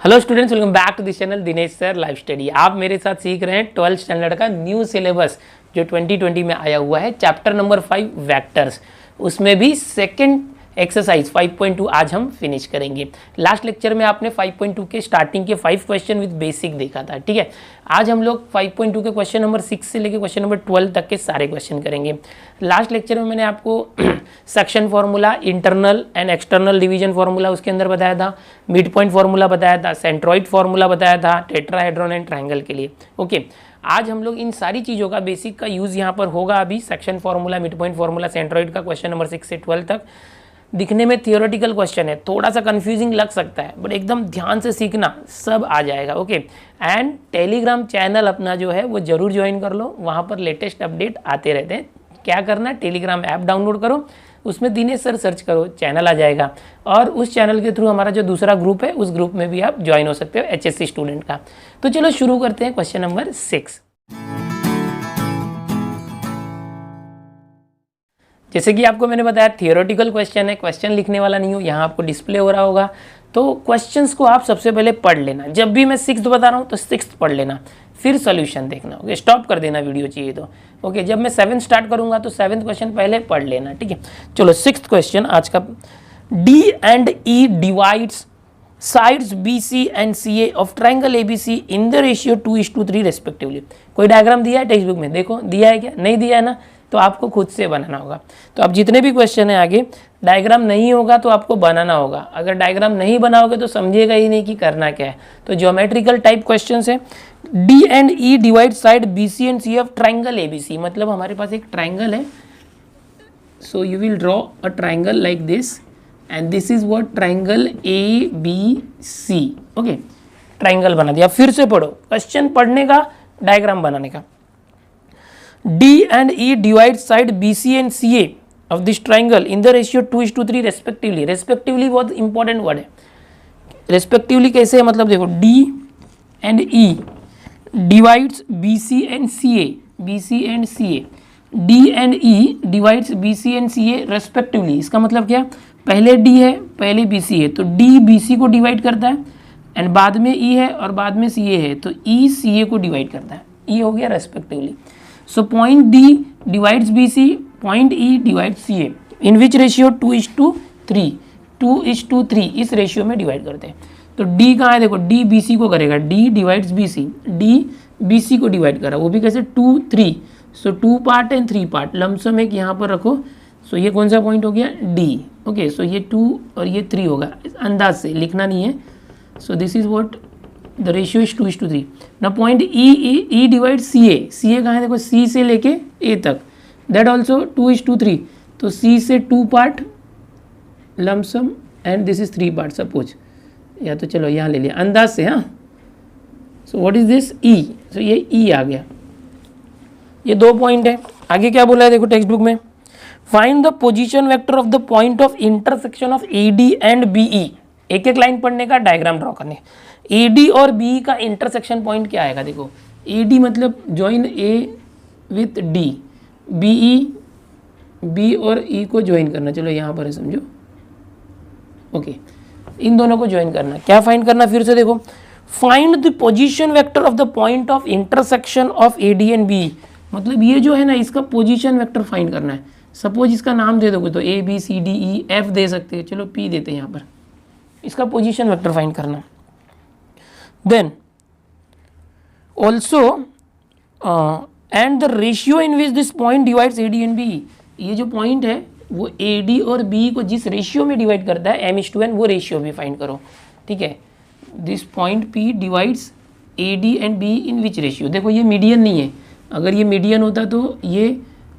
Hello students, welcome back to this channel Dinesh sir live study. आप मेरे साथ सीख रहे हैं 12th स्टैंडर्ड का न्यू सिलेबस जो 2020 में आया हुआ है, चैप्टर नंबर 5 वेक्टर्स। उसमें भी सेकंड एक्सरसाइज 5.2 आज हम फिनिश करेंगे। लास्ट लेक्चर में आपने 5.2 के स्टार्टिंग के 5 क्वेश्चन विद बेसिक देखा था, ठीक है। आज हम लोग 5.2 के क्वेश्चन नंबर 6 से लेकर क्वेश्चन नंबर 12 तक के सारे क्वेश्चन करेंगे। लास्ट लेक्चर में मैंने आपको section formula, internal and external division formula उसके अंदर बताया था, मिड पॉइंट फार्मूला बताया था, सेंट्रॉइड फार्मूला बताया था टेट्राहेड्रॉन एंड ट्रायंगल के लिए। ओके, आज हम लोग इन सारी चीज़ों का बेसिक का यूज़ यहाँ पर होगा। अभी section formula, mid point formula, centroid का क्वेश्चन नंबर 6 से 12 तक। दिखने में थियोरेटिकल क्वेश्चन है, थोड़ा सा कंफ्यूजिंग लग सकता है, बट एकदम ध्यान से सीखना, सब आ जाएगा। ओके, एंड टेलीग्राम चैनल अपना जो है वो जरूर ज्वाइन कर लो, वहाँ पर लेटेस्ट अपडेट आते रहते हैं। क्या करना, टेलीग्राम ऐप डाउनलोड करो, उसमें दिनेश सर सर्च करो, चैनल आ जाएगा। और उस चैनल के थ्रू हमारा जो दूसरा ग्रुप है, उस ग्रुप में भी आप ज्वाइन हो सकते हो, HSC स्टूडेंट का। तो चलो शुरू करते हैं क्वेश्चन नंबर 6। जैसे कि आपको मैंने बताया थियोरेटिकल क्वेश्चन है, क्वेश्चन लिखने वाला नहीं हो, यहाँ आपको डिस्प्ले हो रहा होगा। तो क्वेश्चंस को आप सबसे पहले पढ़ लेना। जब भी मैं 6th बता रहा हूँ तो 6th पढ़ लेना, फिर सोल्यूशन देखना। ओके, स्टॉप कर देना वीडियो चाहिए तो। ओके, जब मैं 7th स्टार्ट करूँगा तो 7th क्वेश्चन पहले पढ़ लेना, ठीक है। चलो 6th क्वेश्चन आज का। D and E divides sides BC and CA of triangle ABC in the ratio 2:3 respectively। कोई डायग्राम दिया है टेक्स्ट बुक में? देखो दिया है क्या? नहीं दिया है ना, तो आपको खुद से बनाना होगा। तो अब जितने भी क्वेश्चन है आगे, डायग्राम नहीं होगा तो आपको बनाना होगा। अगर डायग्राम नहीं बनाओगे तो समझिएगा ही नहीं कि करना क्या है। तो ज्योमेट्रिकल टाइप क्वेश्चंस है। D and E divide side B C and C of triangle A B C. मतलब हमारे पास एक ट्राइंगल है, so you will draw a triangle like this and this is what triangle A B C. Okay, triangle बना दिया। फिर से पढ़ो, क्वेश्चन पढ़ने का, डायग्राम बनाने का। D and E divide side BC and CA of this triangle in the ratio 2:3 respectively। respectively बहुत important word है। respectively कैसे है, मतलब देखो D and E divides BC and CA, BC and CA, D and E divides BC and CA respectively। इसका मतलब क्या, पहले D है, पहले BC है, तो D BC को डिवाइड करता है एंड बाद में E है और बाद में CA है, तो E CA को डिवाइड करता है। E हो गया respectively। So point D divides BC, point E divides CA, in which ratio 2:3, 2:3 इस रेशियो में डिवाइड करते हैं। तो D कहाँ है, देखो D BC को करेगा, D divides BC, D BC को डिवाइड करा, वो भी कैसे, 2:3। सो 2 पार्ट एंड 3 पार्ट, लमसम एक यहाँ पर रखो। सो ये कौन सा पॉइंट हो गया, D। ओके, सो ये 2 और ये 3 होगा, अंदाज से लिखना नहीं है। So this is what the ratio is 2:3। ना point E divide CA, CA कहाँ है, देखो C से लेके A तक, दैट ऑल्सो 2:3। तो C से 2 part lump sum and this is 3 part suppose, या तो चलो यहाँ ले लिया अंदाज से। हाँ, so what is this E, सो ये E आ गया। ये 2 पॉइंट है। आगे क्या बोला है, देखो टेक्स्ट बुक में, find the position vector of the point of intersection of AD and BE। एक एक लाइन पढ़ने का, डायग्राम ड्रॉ करने। AD और BE का इंटरसेक्शन पॉइंट क्या आएगा, देखो AD मतलब join A with D, BE B और E को ज्वाइन करना। चलो यहाँ पर है, समझो। ओके, इन दोनों को ज्वाइन करना। क्या फाइंड करना, फिर से देखो, find the position vector of the point of intersection of AD and BE। मतलब ये जो है ना, इसका पोजीशन वेक्टर फाइंड करना है। सपोज इसका नाम दे दोगे तो A B C D E F दे सकते हैं, चलो P देते हैं यहाँ पर। इसका पोजीशन वेक्टर फाइंड करना। Then also and the ratio in which this point divides AD and BE। ये जो पॉइंट है वो AD और BE को जिस रेशियो में डिवाइड करता है M:2N, वो रेशियो भी फाइंड करो, ठीक है। This point P divides AD and BE in which ratio. देखो ये मीडियन नहीं है, अगर ये मीडियन होता तो ये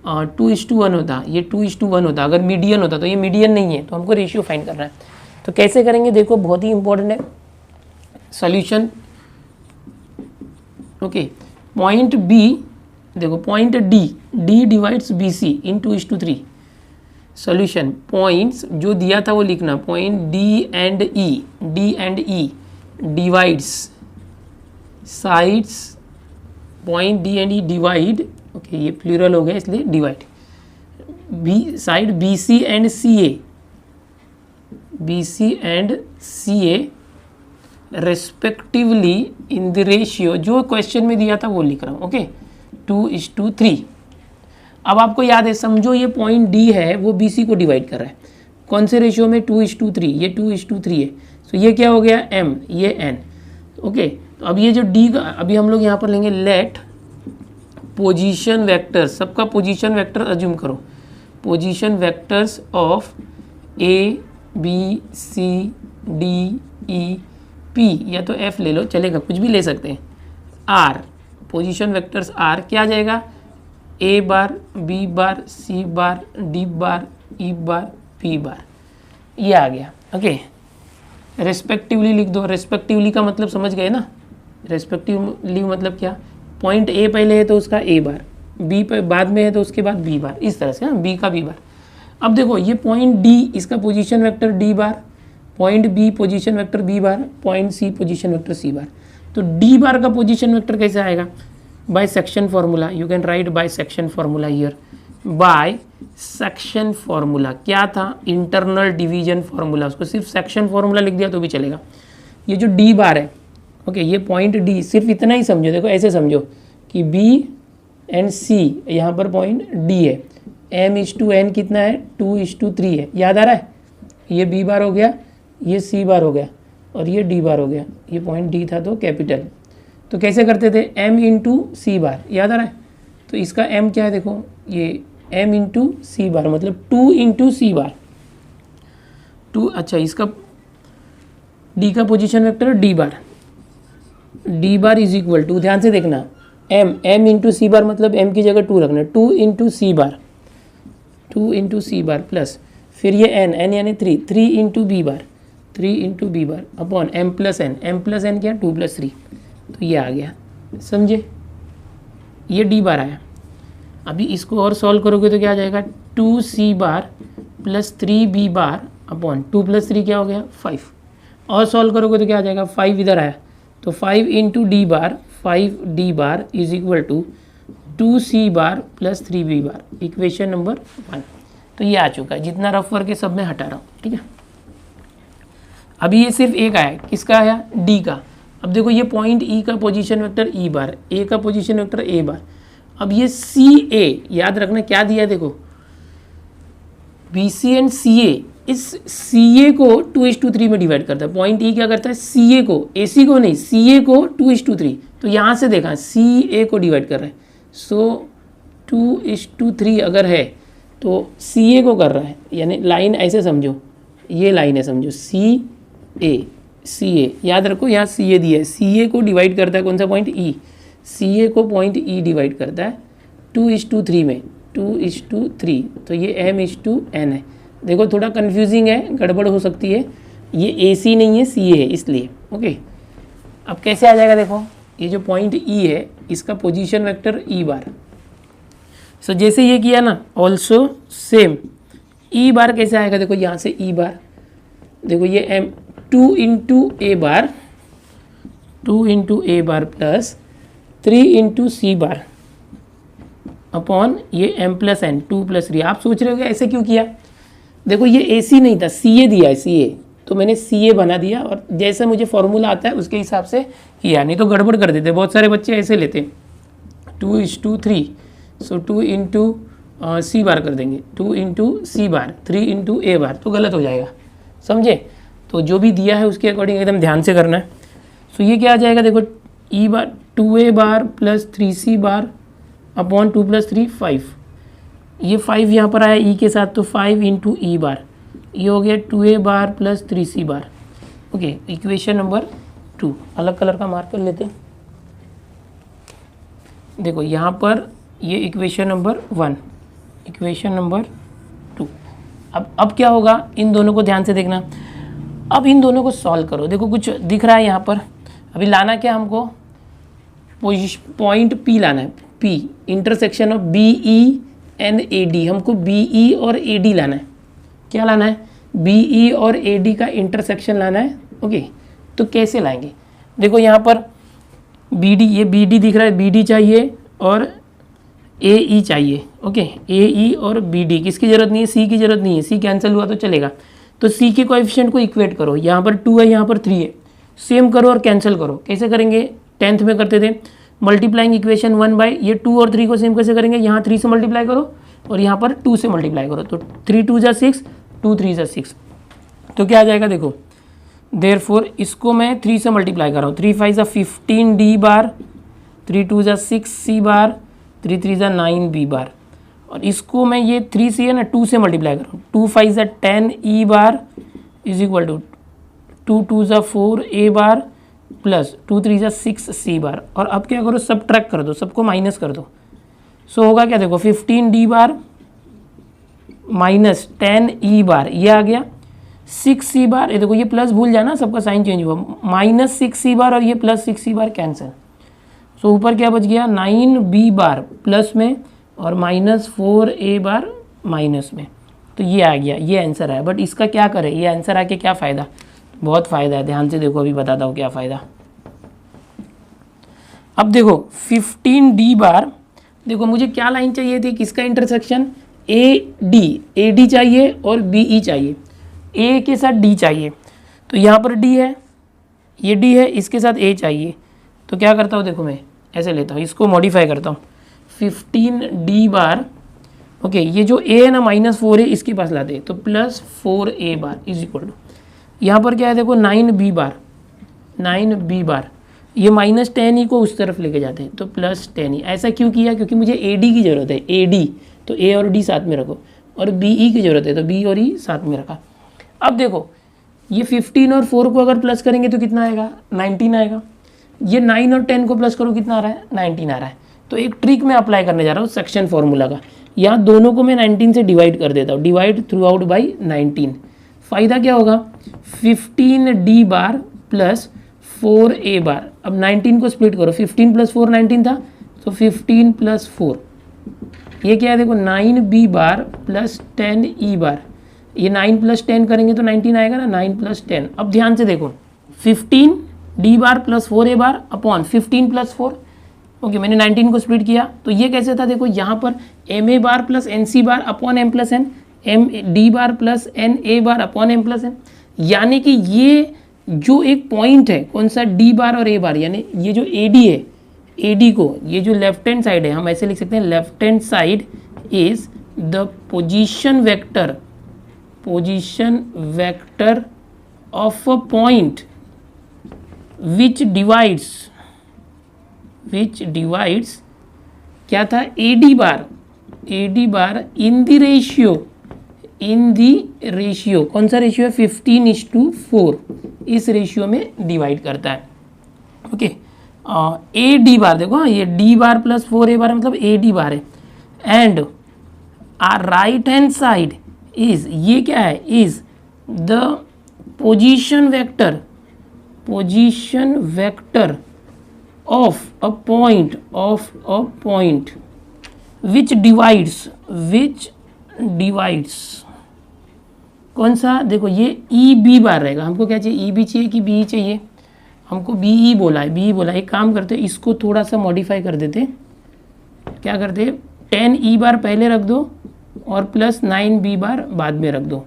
2:1 होता, ये 2:1 होता। अगर मीडियन होता तो ये मीडियन नहीं है, तो हमको रेशियो फाइंड करना है। तो कैसे करेंगे, देखो बहुत ही इंपॉर्टेंट है सॉल्यूशन। ओके, पॉइंट B, देखो पॉइंट D डिवाइड्स BC इन 2:3। सॉल्यूशन, पॉइंट्स जो दिया था वो लिखना। Point D and E divides sides, point D and E divide, okay ये प्लूरल हो गया इसलिए divide, side BC and CA respectively in the ratio, जो क्वेश्चन में दिया था वो लिख रहा हूँ, ओके, 2:3। अब आपको याद है, समझो ये पॉइंट डी है वो बी सी को डिवाइड कर रहा है, कौन से रेशियो में, 2:3, ये 2:3 है, तो ये क्या हो गया m, ये n, ओके। तो अब ये जो d का, अभी हम लोग यहाँ पर लेंगे लेट पोजीशन वेक्टर, सबका पोजीशन वेक्टर अज्यूम करो, position vectors of A B C D E P, या तो f ले लो चलेगा, कुछ भी ले सकते हैं, r, पोजीशन वेक्टर्स r क्या आ जाएगा, a bar, b bar, c bar, d bar, e bar, p बार, ये आ गया, ओके। रेस्पेक्टिवली लिख दो, रेस्पेक्टिवली का मतलब समझ गए ना, रेस्पेक्टिवली मतलब क्या, पॉइंट ए पहले है तो उसका ए बार, बी बाद में है तो उसके बाद बी बार, इस तरह से, हाँ, बी का बी बार। अब देखो ये पॉइंट डी, इसका position vector D bar, point B position vector B bar, point C position vector C bar. तो डी बार का पोजीशन वेक्टर कैसे आएगा, by section formula, you can write by section formula here, by section formula, क्या था, internal division formula, उसको सिर्फ section formula लिख दिया तो भी चलेगा। ये जो डी बार है, ओके, ये पॉइंट डी, सिर्फ इतना ही समझो, देखो ऐसे समझो कि बी एंड सी, यहाँ पर पॉइंट डी है, m/n कितना है, 2:3 है, याद आ रहा है, ये बी बार हो गया, ये सी बार हो गया, और ये डी बार हो गया, ये पॉइंट डी था तो कैपिटल, तो कैसे करते थे, m/c बार, याद आ रहा है, तो इसका m क्या है, देखो ये m/c बार, मतलब 2/c बार, 2, अच्छा इसका d का position vector d bar is equal to, ध्यान से देखना, m/c बार मतलब m की जगह 2 रखना, 2/c बार, 2/c बार प्लस, फिर ये n यानी 3/b बार, 3/b bar upon m plus n क्या, 2+3, तो ये आ गया, समझे, ये d बार आया। अभी इसको और सॉल्व करोगे तो क्या आ जाएगा, 2c bar plus 3b bar upon 2+3 क्या हो गया, 5, और सॉल्व करोगे तो क्या आ जाएगा, 5 इधर आया, तो 5/d bar, 5d bar is equal to 2c bar plus 3b bar, equation number 1। तो ये आ चुका है, जितना रफ वर्क है सब मैं हटा रहा हूँ, ठीक है। अभी ये सिर्फ एक आया, किसका आया, d का। अब देखो ये पॉइंट e का position vector e bar, a का पोजीशन वेक्टर a बार, अब ये CA, याद रखना क्या दिया है, देखो BC एंड CA, इस CA को 2:3 में डिवाइड करता है, पॉइंट E क्या करता है, CA को, AC को नहीं, CA को 2:3, तो यहाँ से देखा CA को डिवाइड कर रहा है, सो 2:3 अगर है तो CA को कर रहा है, यानी लाइन ऐसे समझो, ये लाइन है समझो, CA, याद रखो यहाँ CA दिया है, CA को डिवाइड करता है कौन सा पॉइंट, E, CA को पॉइंट E डिवाइड करता है 2:3 में, 2:3, तो ये m/n है। देखो थोड़ा कंफ्यूजिंग है, गड़बड़ हो सकती है, ये AC नहीं है CA है इसलिए, ओके। अब कैसे आ जाएगा, देखो ये जो पॉइंट E है इसका पोजीशन वेक्टर E बार, सो जैसे ये किया ना, ऑल्सो सेम E बार कैसे आएगा, देखो यहाँ से E बार, देखो ये 2/a बार, 2/a बार प्लस 3/c बार अपॉन ये m प्लस n, 2+3। आप सोच रहे हो ऐसे क्यों किया, देखो ये AC नहीं था, CA दिया है, CA, तो मैंने CA बना दिया, और जैसा मुझे फॉर्मूला आता है उसके हिसाब से किया, नहीं तो गड़बड़ कर देते, बहुत सारे बच्चे ऐसे लेते, 2:3, सो 2/c बार कर देंगे, 2/c बार, 3/a बार, तो गलत हो जाएगा, समझे। तो जो भी दिया है उसके अकॉर्डिंग एकदम ध्यान से करना है। सो ये क्या आ जाएगा, देखो E बार 2a बार प्लस 3c बार अपॉन 2+3, 5, ये 5 यहाँ पर आया E के साथ, तो 5/e बार, ये हो गया 2a बार प्लस 3c बार, ओके। इक्वेशन नंबर 2, अलग कलर का मार्कर लेते हैं, देखो यहाँ पर ये इक्वेशन नंबर 1, इक्वेशन नंबर 2। अब क्या होगा, इन दोनों को ध्यान से देखना, अब इन दोनों को सॉल्व करो, देखो कुछ दिख रहा है यहाँ पर, अभी लाना क्या हमको, पॉइंट P लाना है, P intersection of BE and AD, हमको BE और AD लाना है, क्या लाना है, BE और AD का इंटरसेक्शन लाना है, ओके। तो कैसे लाएंगे, देखो यहाँ पर BD, ये BD दिख रहा है, BD चाहिए और AE चाहिए, ओके, AE और BD, किसकी ज़रूरत नहीं है, C की ज़रूरत नहीं है, C कैंसिल हुआ तो चलेगा, तो C के कोएफिशिएंट को इक्वेट करो, यहाँ पर 2 है, यहाँ पर 3 है, सेम करो और कैंसिल करो। कैसे करेंगे, 10th में करते थे मल्टीप्लाइंग इक्वेशन 1 बाय ये 2 और 3 को सेम कैसे करेंगे, यहाँ 3 से मल्टीप्लाई करो और यहाँ पर 2 से मल्टीप्लाई करो, तो 3 2 जा 6, 2 3 जा 6, तो क्या आ जाएगा देखो, देयरफॉर इसको मैं 3 से मल्टीप्लाई कर रहा हूँ, 3 5 जा 15 डी बार, 3 2 जा 6 सी बार, 3 3 जा 9 बी बार, और इसको मैं ये 3 से है ना 2 से मल्टीप्लाई कर रहा हूँ, 2 5 जा 10 ई बार इज इक्वल टू 2 2 जा 4 ए बार प्लस 2 3 जा 6 सी बार। और अब क्या करो, सब ट्रैक कर दो, सबको माइनस कर दो। सो होगा क्या देखो, 15 डी बार माइनस 10 ई बार, ये आ गया 6 सी बार, ये देखो ये प्लस भूल जाना, सबका साइन चेंज हुआ, माइनस 6 सी बार और ये प्लस 6 सी बार कैंसिल। सो ऊपर क्या बच गया, 9 बी बार प्लस में और माइनस 4 ए बार माइनस में, तो ये आ गया, ये आंसर है। बट इसका क्या करें, ये आंसर आके क्या फ़ायदा, बहुत फ़ायदा है, ध्यान से देखो, अभी बताता हूँ क्या फ़ायदा। अब देखो 15 डी बार, देखो मुझे क्या लाइन चाहिए थी, किसका इंटरसेक्शन, ए डी चाहिए और बी ई चाहिए, ए के साथ डी चाहिए, तो यहाँ पर डी है, ये डी है, इसके साथ ए चाहिए, तो क्या करता हूँ देखो, मैं ऐसे लेता हूँ, इसको मॉडिफाई करता हूँ, 15 डी बार, ओके, ये जो ए है ना -4 है, इसके पास लाते हैं, तो plus 4 A bar is equal to, यहाँ पर क्या है देखो 9 बी बार, ये -10 ई को उस तरफ लेके जाते हैं, तो प्लस 10 ई। ऐसा क्यों किया, क्योंकि मुझे ए डी की ज़रूरत है, ए डी, तो ए और डी साथ में रखो, और बी ई की ज़रूरत है, तो बी और ई साथ में रखा। अब देखो ये 15 और 4 को अगर प्लस करेंगे तो कितना आएगा, 19 आएगा, ये 9 और 10 को प्लस करो, कितना आ रहा है, 19 आ रहा है। तो एक ट्रिक मैं अप्लाई करने जा रहा हूँ सेक्शन फॉर्मूला का, यहाँ दोनों को मैं 19 से डिवाइड कर देता हूँ, डिवाइड थ्रू आउट बाई 19, फ़ायदा क्या होगा, 15 डी बार प्लस 4 ए बार, अब 19 को स्प्लिट करो, 15 प्लस 4 19 था, तो 15 प्लस 4, ये क्या है देखो 9 बी बार प्लस 10 ई बार, ये 9 प्लस 10 करेंगे तो 19 आएगा ना, 9 प्लस 10। अब ध्यान से देखो 15 D bar plus 4 A bar upon 15 plus 4, okay, मैंने 19 को स्प्लिट किया, तो ये कैसे था देखो, यहाँ पर M A bar plus N C bar upon M plus N, M D bar plus N A bar upon M plus N, यानी कि ये जो एक पॉइंट है कौन सा, डी बार और ए बार, यानी ये जो ए डी है, ए डी को ये जो लेफ्ट हैंड साइड है, हम ऐसे लिख सकते हैं, left hand side is the position vector of a point which divides क्या था, ए डी बार इन दी रेशियो, कौन सा रेशियो है, 15:4, इस रेशियो में डिवाइड करता है, ओके। ए डी बार देखो, हाँ ये डी बार प्लस 4 ए बार मतलब ए डी बार है, and our right hand side is, ये क्या है, is the position vector of a point which divides कौन सा, देखो ये ई बी बार रहेगा, हमको क्या चाहिए, ई बी चाहिए कि बी चाहिए, हमको बी ई बोला है, एक काम करते हैं, इसको थोड़ा सा मॉडिफाई कर देते, क्या करते, 10 ई बार पहले रख दो और प्लस 9 बी बार बाद में रख दो,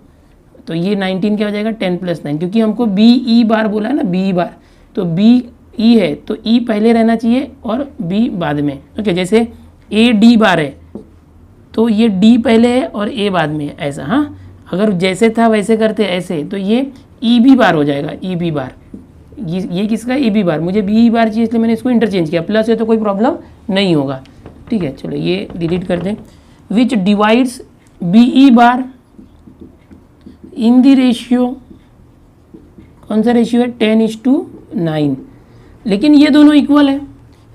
तो ये 19 क्या हो जाएगा, 10 + 9, क्योंकि हमको बी ई बार बोला है ना, बी ई बार, तो बी ई है तो ई पहले रहना चाहिए और बी बाद में, ओके। जैसे ए डी बार है तो ये डी पहले है और ए बाद में है, ऐसा, हाँ, अगर जैसे था वैसे करते ऐसे, तो ये ई बी बार हो जाएगा, ई बी बार, ये किसका, ई बी बार, मुझे बी ई बार चाहिए इसलिए मैंने इसको इंटरचेंज किया, प्लस है तो कोई प्रॉब्लम नहीं होगा, ठीक है। चलो ये डिलीट कर दें, which divides B E bar in the ratio, कौन सा रेशियो है, 10:9, लेकिन ये दोनों इक्वल है,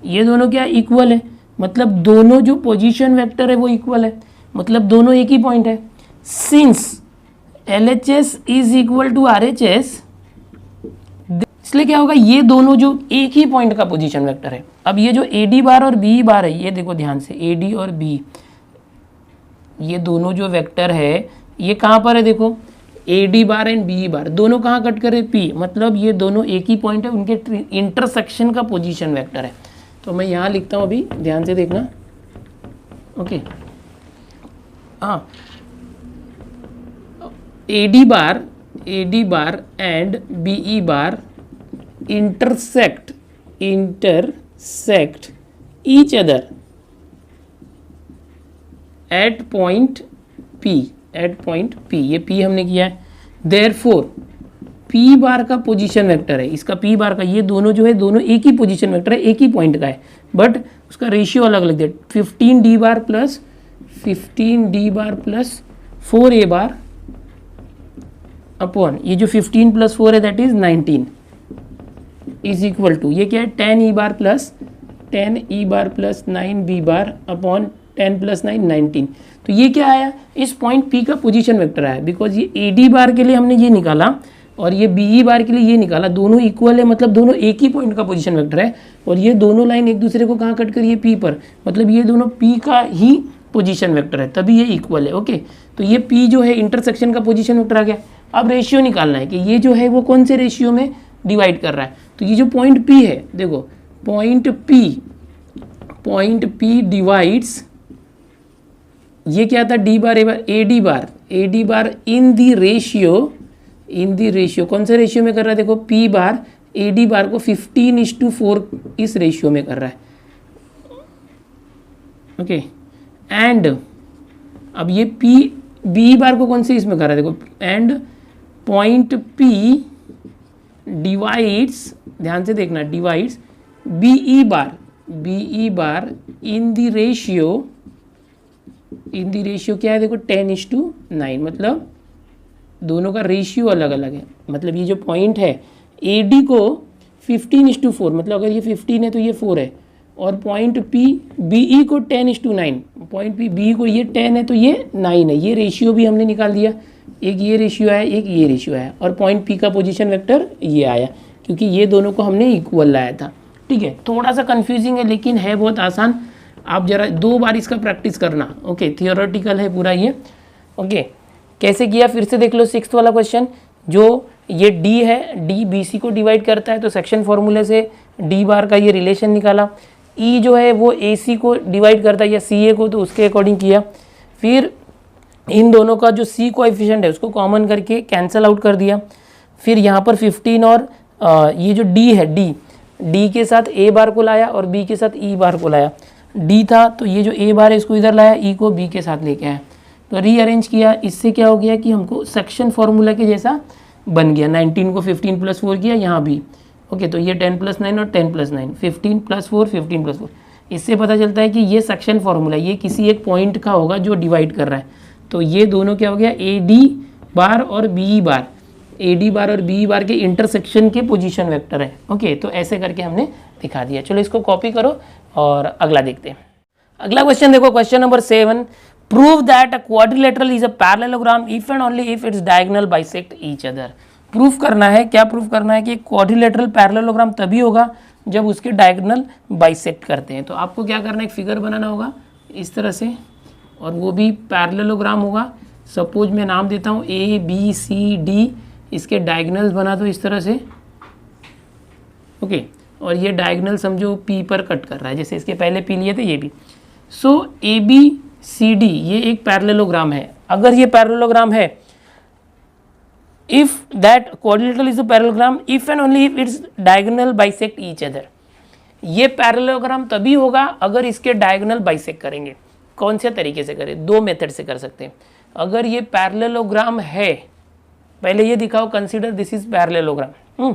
ये दोनों क्या इक्वल है, मतलब दोनों जो पोजीशन वेक्टर है वो इक्वल है, मतलब दोनों एक ही पॉइंट है, since LHS is equal to RHS, इसलिए क्या होगा, ये दोनों जो एक ही पॉइंट का पोजीशन वेक्टर है। अब ये जो AD बार और BE बार है, ये देखो ध्यान से, AD और B, ये दोनों जो वेक्टर है ये कहाँ पर है, देखो AD बार एंड BE बार दोनों कहाँ कट करे, P, मतलब ये दोनों एक ही पॉइंट है, उनके इंटरसेक्शन का पोजीशन वेक्टर है। तो मैं यहाँ लिखता हूँ, अभी ध्यान से देखना, ओके, हाँ, AD bar and BE bar intersect each other at point P, ये P हमने किया है। therefore P बार का पोजीशन वेक्टर है, इसका P बार का, ये दोनों जो है दोनों एक ही पोजीशन वेक्टर है, एक ही पॉइंट का है, बट उसका रेशियो अलग अलग दे। 15d बार प्लस 4a बार अपॉन ये जो 15 प्लस 4 है that is 19 is equal to, ये क्या है 10e bar plus 9b bar upon 10 plus 9 19। तो ये क्या आया, इस पॉइंट P का पोजीशन वेक्टर आया, बिकॉज ये AD बार के लिए हमने ये निकाला और ये BE बार के लिए ये निकाला, दोनों इक्वल है, मतलब दोनों एक ही पॉइंट का पोजीशन वेक्टर है, और ये दोनों लाइन एक दूसरे को कहाँ कट करी है, P पर, मतलब ये दोनों P का ही पोजीशन वेक्टर है, तभी ये इक्वल है। ओके, तो ये P जो है इंटरसेक्शन का पोजीशन वेक्टर आ गया। अब रेशियो निकालना है कि ये जो है वो कौन से रेशियो में डिवाइड कर रहा है। तो ये जो पॉइंट P है, देखो पॉइंट P डिवाइड्स, ये क्या था D बार AD बार इन दी रेशियो, कौन से रेशियो में कर रहा है, देखो P बार AD बार को 15:4 इस रेशियो में कर रहा है। ओके, एंड अब ये BE बार को कौन से इसमें कर रहा है, देखो एंड पॉइंट P डिवाइड्स, ध्यान से देखना, divides BE bar in the ratio क्या है, देखो 10:9, मतलब दोनों का रेशियो अलग अलग है। मतलब ये जो पॉइंट है AD को 15:4, मतलब अगर ये 15 है तो ये 4 है, और पॉइंट BE को 10:9, पॉइंट BE को ये 10 है तो ये 9 है। ये रेशियो भी हमने निकाल दिया, एक ये रेशियो आया, एक ये रेशियो आया, और पॉइंट P का पोजीशन वेक्टर ये आया, क्योंकि ये दोनों को हमने इक्वल लाया था। ठीक है, थोड़ा सा कंफ्यूजिंग है लेकिन है बहुत आसान, आप जरा 2 बार इसका प्रैक्टिस करना। ओके, थियोरेटिकल है पूरा ये। ओके, कैसे किया फिर से देख लो। 6th वाला क्वेश्चन, जो ये D है, D BC को डिवाइड करता है, तो सेक्शन फॉर्मूले से D बार का ये रिलेशन निकाला। E जो है वो AC को डिवाइड करता है या CA को, तो उसके अकॉर्डिंग किया। फिर इन दोनों का जो C कोएफिशिएंट है उसको कॉमन करके कैंसिल आउट कर दिया। फिर यहाँ पर 15 और ये जो D है, D के साथ A बार को लाया और B के साथ E बार को लाया। D था तो ये जो A बार है इसको इधर लाया, E को B के साथ लेके आया, तो रीअरेंज किया। इससे क्या हो गया कि हमको सेक्शन फॉर्मूला के जैसा बन गया। 19 को 15 + 4 किया यहाँ भी। ओके, तो ये 10 + 9 और 10 + 9, 15 + 4, 15 + 4। इससे पता चलता है कि ये सेक्शन फॉर्मूला, ये किसी एक पॉइंट का होगा जो डिवाइड कर रहा है। तो ये दोनों क्या हो गया, AD बार और BE बार, AD बार और BE बार के इंटरसेक्शन के पोजीशन वेक्टर है। ओके, तो ऐसे करके हमने दिखा दिया। चलो इसको कॉपी करो और अगला देखते हैं। अगला क्वेश्चन देखो, question number 7, prove that a quadrilateral is a parallelogram if and only if its diagonal bisect each other. Proof करना है, क्या प्रूफ करना है कि क्वाड्रिलेटरल पैरेललोग्राम तभी होगा जब उसके डायगोनल बाइसेक्ट करते हैं। तो आपको क्या करना है, एक फिगर बनाना होगा इस तरह से, और वो भी पैरेललोग्राम होगा। सपोज मैं नाम देता हूँ ABCD, इसके डायगोनल्स बना दो इस तरह से। ओके, और ये डायगोनल समझो P पर कट कर रहा है, जैसे इसके पहले P लिए थे ये भी। सो ABCD ये एक पैरेललोग्राम है। अगर ये पैरेललोग्राम है, if that quadrilateral is a parallelogram if and only if its diagonal bisect each other. ये पैरेललोग्राम तभी होगा अगर इसके डायगोनल बाइसेक्ट करेंगे। कौन से तरीके से करें, 2 मेथड से कर सकते हैं। अगर ये पैरेललोग्राम है, पहले ये दिखाओ, कंसीडर दिस इज पैरेललोग्राम।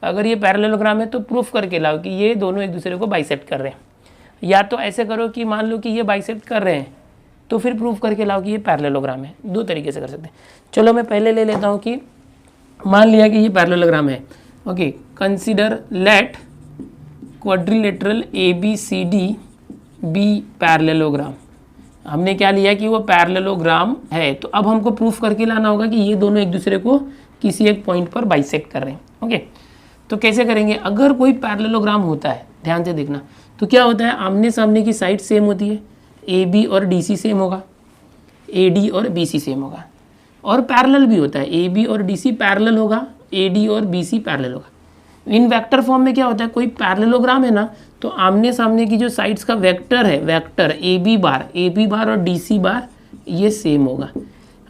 अगर ये पैरेललोग्राम है तो प्रूफ करके लाओ कि ये दोनों एक दूसरे को बाइसेक्ट कर रहे हैं। या तो ऐसे करो कि मान लो कि ये बाइसेक्ट कर रहे हैं, तो फिर प्रूफ करके लाओ कि ये पैरेललोग्राम है। 2 तरीके से कर सकते हैं। चलो मैं पहले ले लेता हूँ कि मान लिया कि ये पैरेललोग्राम है। Okay, consider let quadrilateral ABCD be parallelogram. हमने क्या लिया कि वो पैरेललोग्राम है, तो अब हमको प्रूफ करके लाना होगा कि ये दोनों एक दूसरे को किसी एक पॉइंट पर बाइसेक्ट कर रहे हैं। ओके, तो कैसे करेंगे, अगर कोई पैरेललोग्राम होता है, ध्यान से देखना, तो क्या होता है, आमने सामने की साइड सेम होती है, AB और DC सेम होगा, AD और BC सेम होगा, और पैरेलल भी होता है, AB और DC पैरेलल होगा, AD और BC पैरेलल होगा। इन वेक्टर फॉर्म में क्या होता है, कोई पैरेललोग्राम है ना, तो आमने सामने की जो साइड्स का वेक्टर है, वेक्टर AB बार और DC बार ये सेम होगा।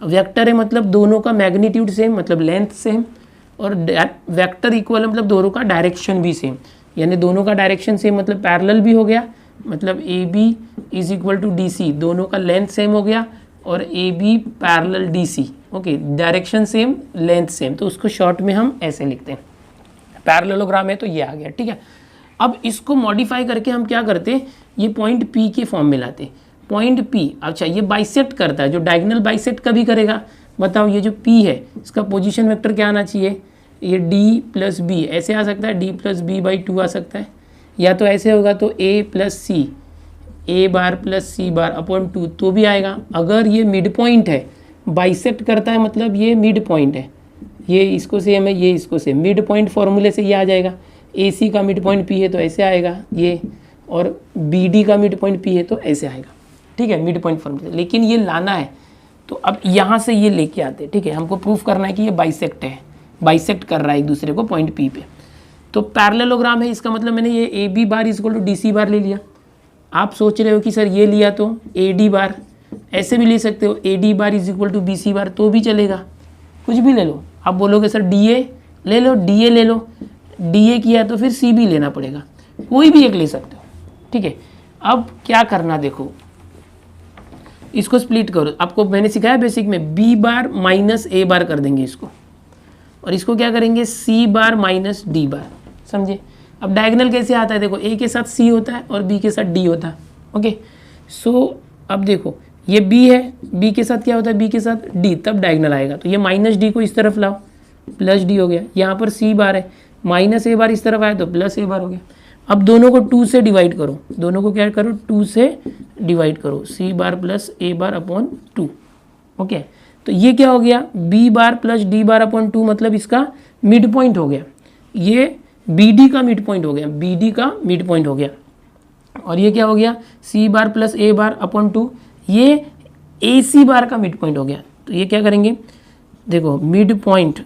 वेक्टर है मतलब दोनों का मैग्नीट्यूड सेम, मतलब लेंथ सेम, और वेक्टर इक्वल मतलब दोनों का डायरेक्शन भी सेम, यानी दोनों का डायरेक्शन सेम मतलब पैरेलल भी हो गया, मतलब A B is equal to D C, दोनों का लेंथ सेम हो गया, और A B parallel D C, okay, direction same length same, तो उसको शॉर्ट में हम ऐसे लिखते हैं। पैरेललोग्राम है तो ये आ गया, ठीक है। अब इसको मॉडिफाई करके हम क्या करते हैं, ये पॉइंट पी के फॉर्म में लाते हैं। पॉइंट पी, अच्छा ये बाइसेक्ट करता है, जो डायगोनल बाइसेक्ट कभी करेगा, बताओ ये जो पी है इसका पोजीशन वेक्टर क्या आना चाहिए, ये डी प्लस बी ऐसे आ सकता है, डी प्लस बी बाई 2 आ सकता है, या तो ऐसे होगा तो ए plus C, A bar plus C bar upon 2 तो भी आएगा। अगर ये मिड पॉइंट है, बाइसेक्ट करता है मतलब ये मिड पॉइंट है, ये इसको सेम है, ये इसको सेम, मिड पॉइंट फॉर्मूले से ये आ जाएगा। ए सी का मिड पॉइंट पी है तो ऐसे आएगा ये, और बी डी का मिड पॉइंट पी है तो ऐसे आएगा, ठीक है, मिड पॉइंट फॉर्मूले। लेकिन ये लाना है तो अब यहाँ से ये लेके आते हैं, ठीक है, हमको प्रूफ करना है कि ये बाइसेक्ट है, बाइसेक्ट कर रहा है एक दूसरे को पॉइंट पी पे। तो पैरेललोग्राम है, इसका मतलब मैंने ये A B bar equal to D C bar ले लिया। आप सोच रहे हो कि सर ये लिया तो ए डी बार, ऐसे भी ले सकते हो, A D bar is equal to B C bar तो भी चलेगा, कुछ भी ले लो। आप बोलोगे सर डी ए ले लो, डी ए ले लो, डी ए किया तो फिर सी भी लेना पड़ेगा, कोई भी एक ले सकते हो, ठीक है। अब क्या करना देखो, इसको स्प्लिट करो, आपको मैंने सिखाया बेसिक में, बी बार माइनस ए बार कर देंगे इसको, और इसको क्या करेंगे सी बार माइनस डी बार, समझे। अब डायगोनल कैसे आता है, देखो ए के साथ सी होता है और बी के साथ डी होता है, ओके। सो अब देखो ये बी है, बी के साथ क्या होता है, बी के साथ डी, तब डायगोनल आएगा, तो ये माइनस डी को इस तरफ लाओ, प्लस डी हो गया। यहाँ पर सी बार है, माइनस ए बार इस तरफ आया तो प्लस ए बार हो गया। अब दोनों को 2 से डिवाइड करो, दोनों को क्या करो 2 से डिवाइड करो, C bar plus A bar upon 2, okay. तो ये क्या हो गया, B bar plus D bar upon 2, मतलब इसका मिड पॉइंट हो गया, ये बी डी का मिड पॉइंट हो गया, बी डी का मिड पॉइंट हो गया। और ये क्या हो गया, सी bar plus A bar upon 2, ये ए सी बार का मिड पॉइंट हो गया। तो ये क्या करेंगे, देखो mid point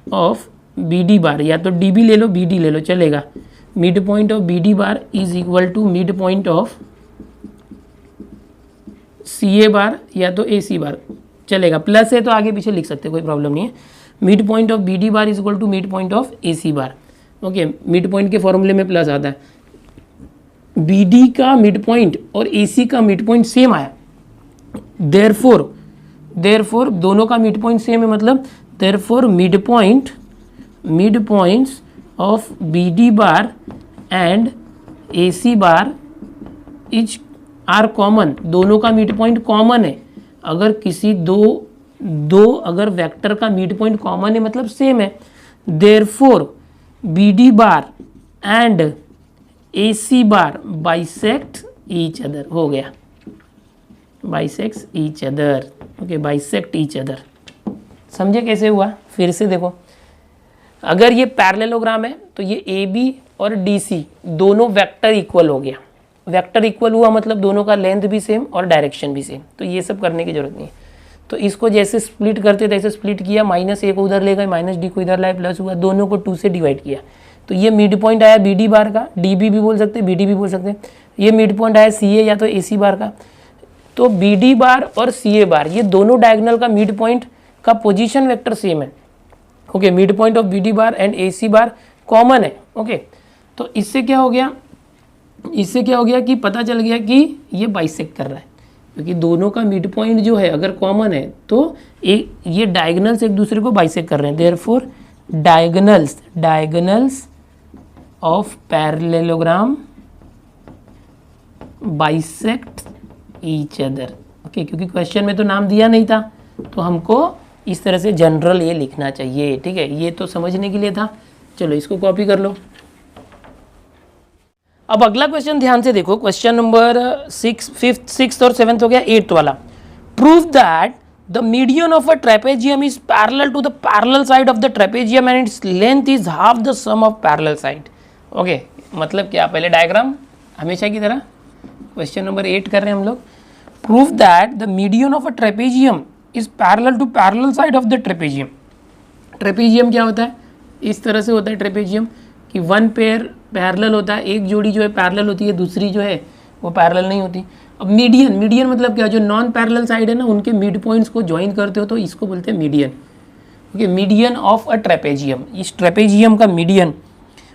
of B D bar, या तो डी बी ले लो बी डी ले लो चलेगा, mid point of B D bar is equal to mid point of C A bar या तो ए सी बार चलेगा, प्लस है तो आगे पीछे लिख सकते कोई प्रॉब्लम नहीं है। Mid point of B D bar is equal to mid point of A C bar, okay. Mid point के फॉर्मूले में प्लस आता है, बी डी का मिड पॉइंट और ए सी का मिड पॉइंट सेम आया, देयरफॉर दोनों का मिड पॉइंट सेम है, मतलब therefore mid points of B D bar and A C bar is are common, दोनों का मिड पॉइंट कॉमन है। अगर किसी दो अगर वेक्टर का मिड पॉइंट कॉमन है मतलब सेम है, therefore B D bar and A C bar bisect each other, हो गया bisect each other, okay, bisect each other. समझे कैसे हुआ, फिर से देखो, अगर ये पैरेललोग्राम है तो ये ए बी और डी सी दोनों वेक्टर इक्वल हो गया, वेक्टर इक्वल हुआ मतलब दोनों का लेंथ भी सेम और डायरेक्शन भी सेम, तो ये सब करने की जरूरत नहीं है। तो इसको जैसे स्प्लिट करते थे ऐसे स्प्लिट किया, माइनस ए को उधर ले गए, माइनस डी को इधर लाए, प्लस हुआ, दोनों को 2 से डिवाइड किया, तो ये मिड पॉइंट आया बी डी बार का, डी बी भी बोल सकते हैं, बी डी भी बोल सकते हैं। ये मिड पॉइंट आया सी ए या तो ए सी बार का, तो बी डी बार और सी ए बार ये दोनों डायगोनल का मिड पॉइंट का पोजीशन वेक्टर सेम है, okay. Mid point of B D bar and A C bar common है, ओके। तो इससे क्या हो गया, कि पता चल गया कि ये बाइसेक्ट कर रहा है, क्योंकि दोनों का मिड पॉइंट जो है अगर कॉमन है तो ये डायगोनल्स एक दूसरे को बाइसेक्ट कर रहे हैं, therefore diagonals of parallelogram bisect each other, okay. क्योंकि क्वेश्चन में तो नाम दिया नहीं था तो हमको इस तरह से जनरल ये लिखना चाहिए, ठीक है। ये तो समझने के लिए था, चलो इसको कॉपी कर लो। अब अगला क्वेश्चन ध्यान से देखो, क्वेश्चन नंबर 6, 5th, 6th और 7th हो गया, 8th वाला। Prove that the median of a trapezium is parallel to the parallel side of the trapezium and its length is half the sum of parallel side, okay. मतलब क्या, पहले diagram हमेशा की तरह, क्वेश्चन नंबर 8 कर रहे हैं हम लोग। Prove that the median of a trapezium is parallel to parallel side of the trapezium. Trapezium क्या होता है, इस तरह से होता है ट्रेपेजियम कि 1 पेयर पैरेलल होता है, एक जोड़ी जो है पैरेलल होती है, दूसरी जो है वो पैरेलल नहीं होती। अब मीडियन मतलब क्या, जो नॉन पैरेलल साइड है ना उनके मिड पॉइंट्स को ज्वाइन करते हो तो इसको बोलते हैं median. Okay, median of a trapezium, इस ट्रेपेजियम का median,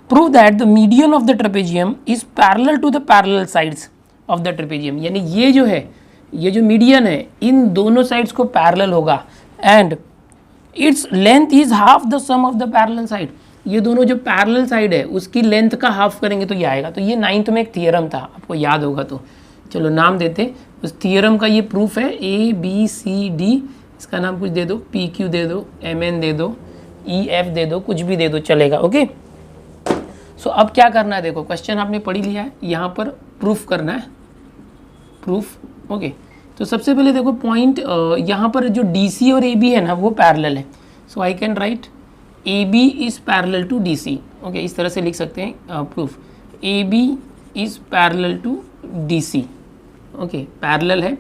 prove that the median of the trapezium is parallel to the parallel sides of the trapezium, यानी ये जो है, ये जो मीडियन है इन दोनों साइड्स को पैरेलल होगा, and its length is half the sum of the parallel side, ये दोनों जो पैरेलल साइड है उसकी लेंथ का हाफ करेंगे तो ये आएगा। तो ये 9th में एक थियरम था, आपको याद होगा, तो चलो नाम देते उस थियरम का, ये प्रूफ है ABCD, इसका नाम कुछ दे दो, PQ दे दो, MN दे दो, EF दे दो, कुछ भी दे दो चलेगा। ओके, सो अब क्या करना है, देखो क्वेश्चन आपने पढ़ ही लिया है, यहाँ पर प्रूफ करना है, प्रूफ। ओके, तो सबसे पहले देखो पॉइंट, यहाँ पर जो DC और AB है ना वो पैरेलल है, so I can write AB is parallel to DC। Okay, इस तरह से लिख सकते हैं proof, AB is parallel to DC। Okay, parallel है।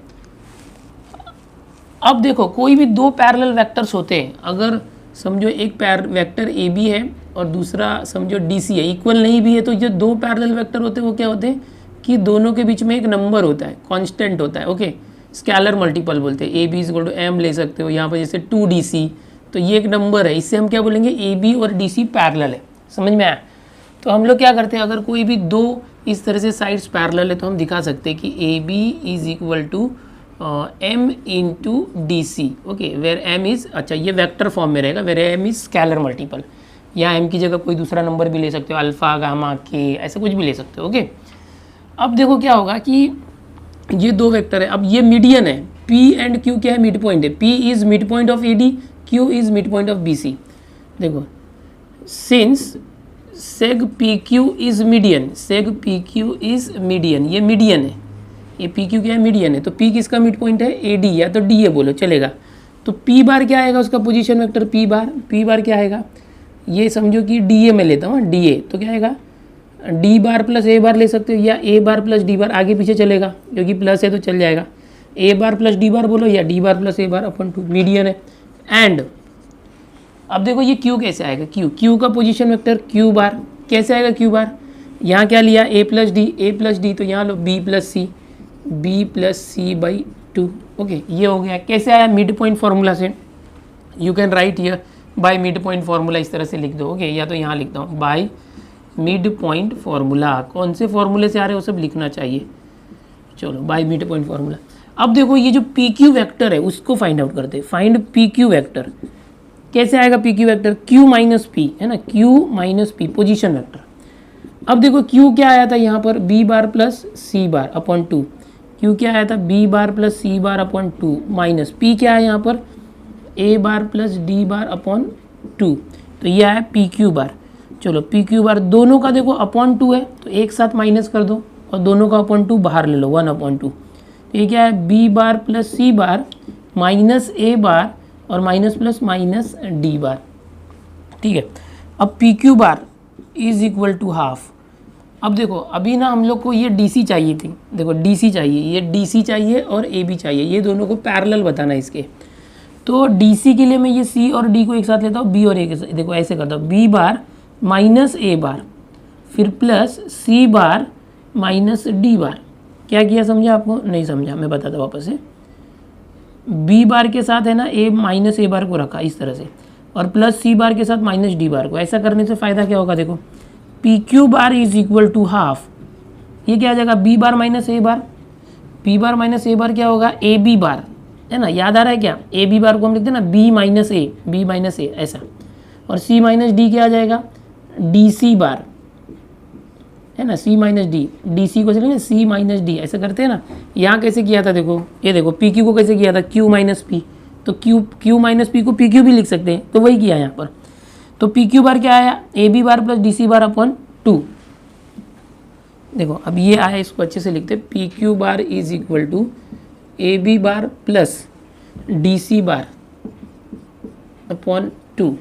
अब देखो कोई भी दो पैरेलल वेक्टर्स होते हैं, अगर समझो एक वेक्टर AB है और दूसरा समझो DC है, इक्वल नहीं भी है, तो जो दो पैरेलल वेक्टर होते हैं वो क्या होते हैं कि दोनों के बीच में एक नंबर होता है, कांस्टेंट होता है। ओके, स्केलर मल्टीपल बोलते हैं, AB इक्वल टू M ले सकते हो, यहाँ पर जैसे 2DC, तो ये एक नंबर है, इससे हम क्या बोलेंगे AB और DC पैरेलल है। समझ में आया? तो हम लोग क्या करते हैं, अगर कोई भी दो इस तरह से साइड्स पैरेलल है तो हम दिखा सकते हैं कि AB is equal to M into DC। Okay, where M is, अच्छा ये वेक्टर फॉर्म में रहेगा, where M is scalar multiple, या M की जगह कोई दूसरा नंबर भी ले सकते हो, अल्फा गामा के, ऐसा कुछ भी ले सकते हो। ओके, अब देखो क्या होगा कि ये दो वेक्टर है, अब ये मीडियन है, P एंड Q क्या है, मिड पॉइंट है, P is mid point of AD, Q is mid point of BC। देखो since सेग PQ is median, सेग PQ is median, ये मीडियन है, ये PQ क्या है, मीडियन है, तो P किसका मिड पॉइंट है, AD, या तो DA बोलो चलेगा। तो P बार क्या आएगा, उसका पोजीशन वेक्टर P बार क्या आएगा, ये समझो कि DA में लेता हूँ, DA तो क्या आएगा, D बार प्लस A बार ले सकते हो, या A बार प्लस D बार, आगे पीछे चलेगा क्योंकि प्लस है तो चल जाएगा, A बार प्लस D बार बोलो, या D bar plus A bar upon 2, median है। एंड अब देखो ये Q कैसे आएगा, Q का पोजीशन वेक्टर Q बार कैसे आएगा, Q बार यहाँ क्या लिया, A प्लस डी, तो यहाँ लो B plus C by 2। Okay, ये हो गया, कैसे आया, मिड पॉइंट फार्मूला से, you can right here by mid point formula, इस तरह से लिख दो। ओके, या तो यहाँ लिखता हूँ बाय मिड पॉइंट फार्मूला, कौन से फार्मूले से आ रहे हैं वो सब लिखना चाहिए। चलो बाय मिड पॉइंट फार्मूला। अब देखो ये जो PQ वेक्टर है उसको फाइंड आउट करते हैं, फाइंड PQ वेक्टर, कैसे आएगा PQ vector, Q minus P है ना, Q minus P position vector. अब देखो Q क्या आया था यहाँ पर, B bar plus C bar upon 2, Q क्या आया था, B bar plus C bar upon 2, minus P क्या है यहाँ पर, A bar plus D bar upon 2, तो ये आया PQ बार। चलो PQ बार दोनों का देखो अपॉन 2 है तो एक साथ माइनस कर दो, और दोनों का अपॉन 2 बाहर ले लो, 1 अपॉन 2, तो ये क्या है, B bar plus C bar minus A bar और minus plus minus D bar. ठीक है, अब PQ bar is equal to half. अब देखो अभी ना हम लोग को ये DC चाहिए थी, देखो DC चाहिए, ये DC चाहिए और AB चाहिए, ये दोनों को पैरेलल बताना है इसके। तो DC के लिए मैं ये C और D को एक साथ लेता हूँ, B और A के साथ, देखो ऐसे करता हूँ, B बार माइनस A बार, फिर plus C bar minus D बार। क्या किया, समझा आपको, नहीं समझा, मैं बताता वापस से। B बार के साथ है ना A माइनस A बार को रखा इस तरह से, और प्लस C बार के साथ माइनस D बार को। ऐसा करने से फ़ायदा क्या होगा, देखो PQ bar is equal to half, ये क्या आ जाएगा, B bar minus A bar, B bar minus A bar क्या होगा, AB बार, है ना, याद आ रहा है क्या, AB बार को हम लिखते हैं ना B माइनस A ऐसा, और C माइनस D क्या आ जाएगा, DC बार, है ना, C माइनस D, DC को चलेंगे C माइनस D, ऐसा करते हैं ना। यहाँ कैसे किया था, देखो ये देखो PQ को कैसे किया था, Q माइनस P, तो Q माइनस P को PQ भी लिख सकते हैं, तो वही किया यहाँ पर। तो PQ बार क्या आया, AB bar plus DC bar upon 2। देखो अब ये आया, इसको अच्छे से लिखते हैं, PQ bar is equal to AB bar plus DC bar upon 2।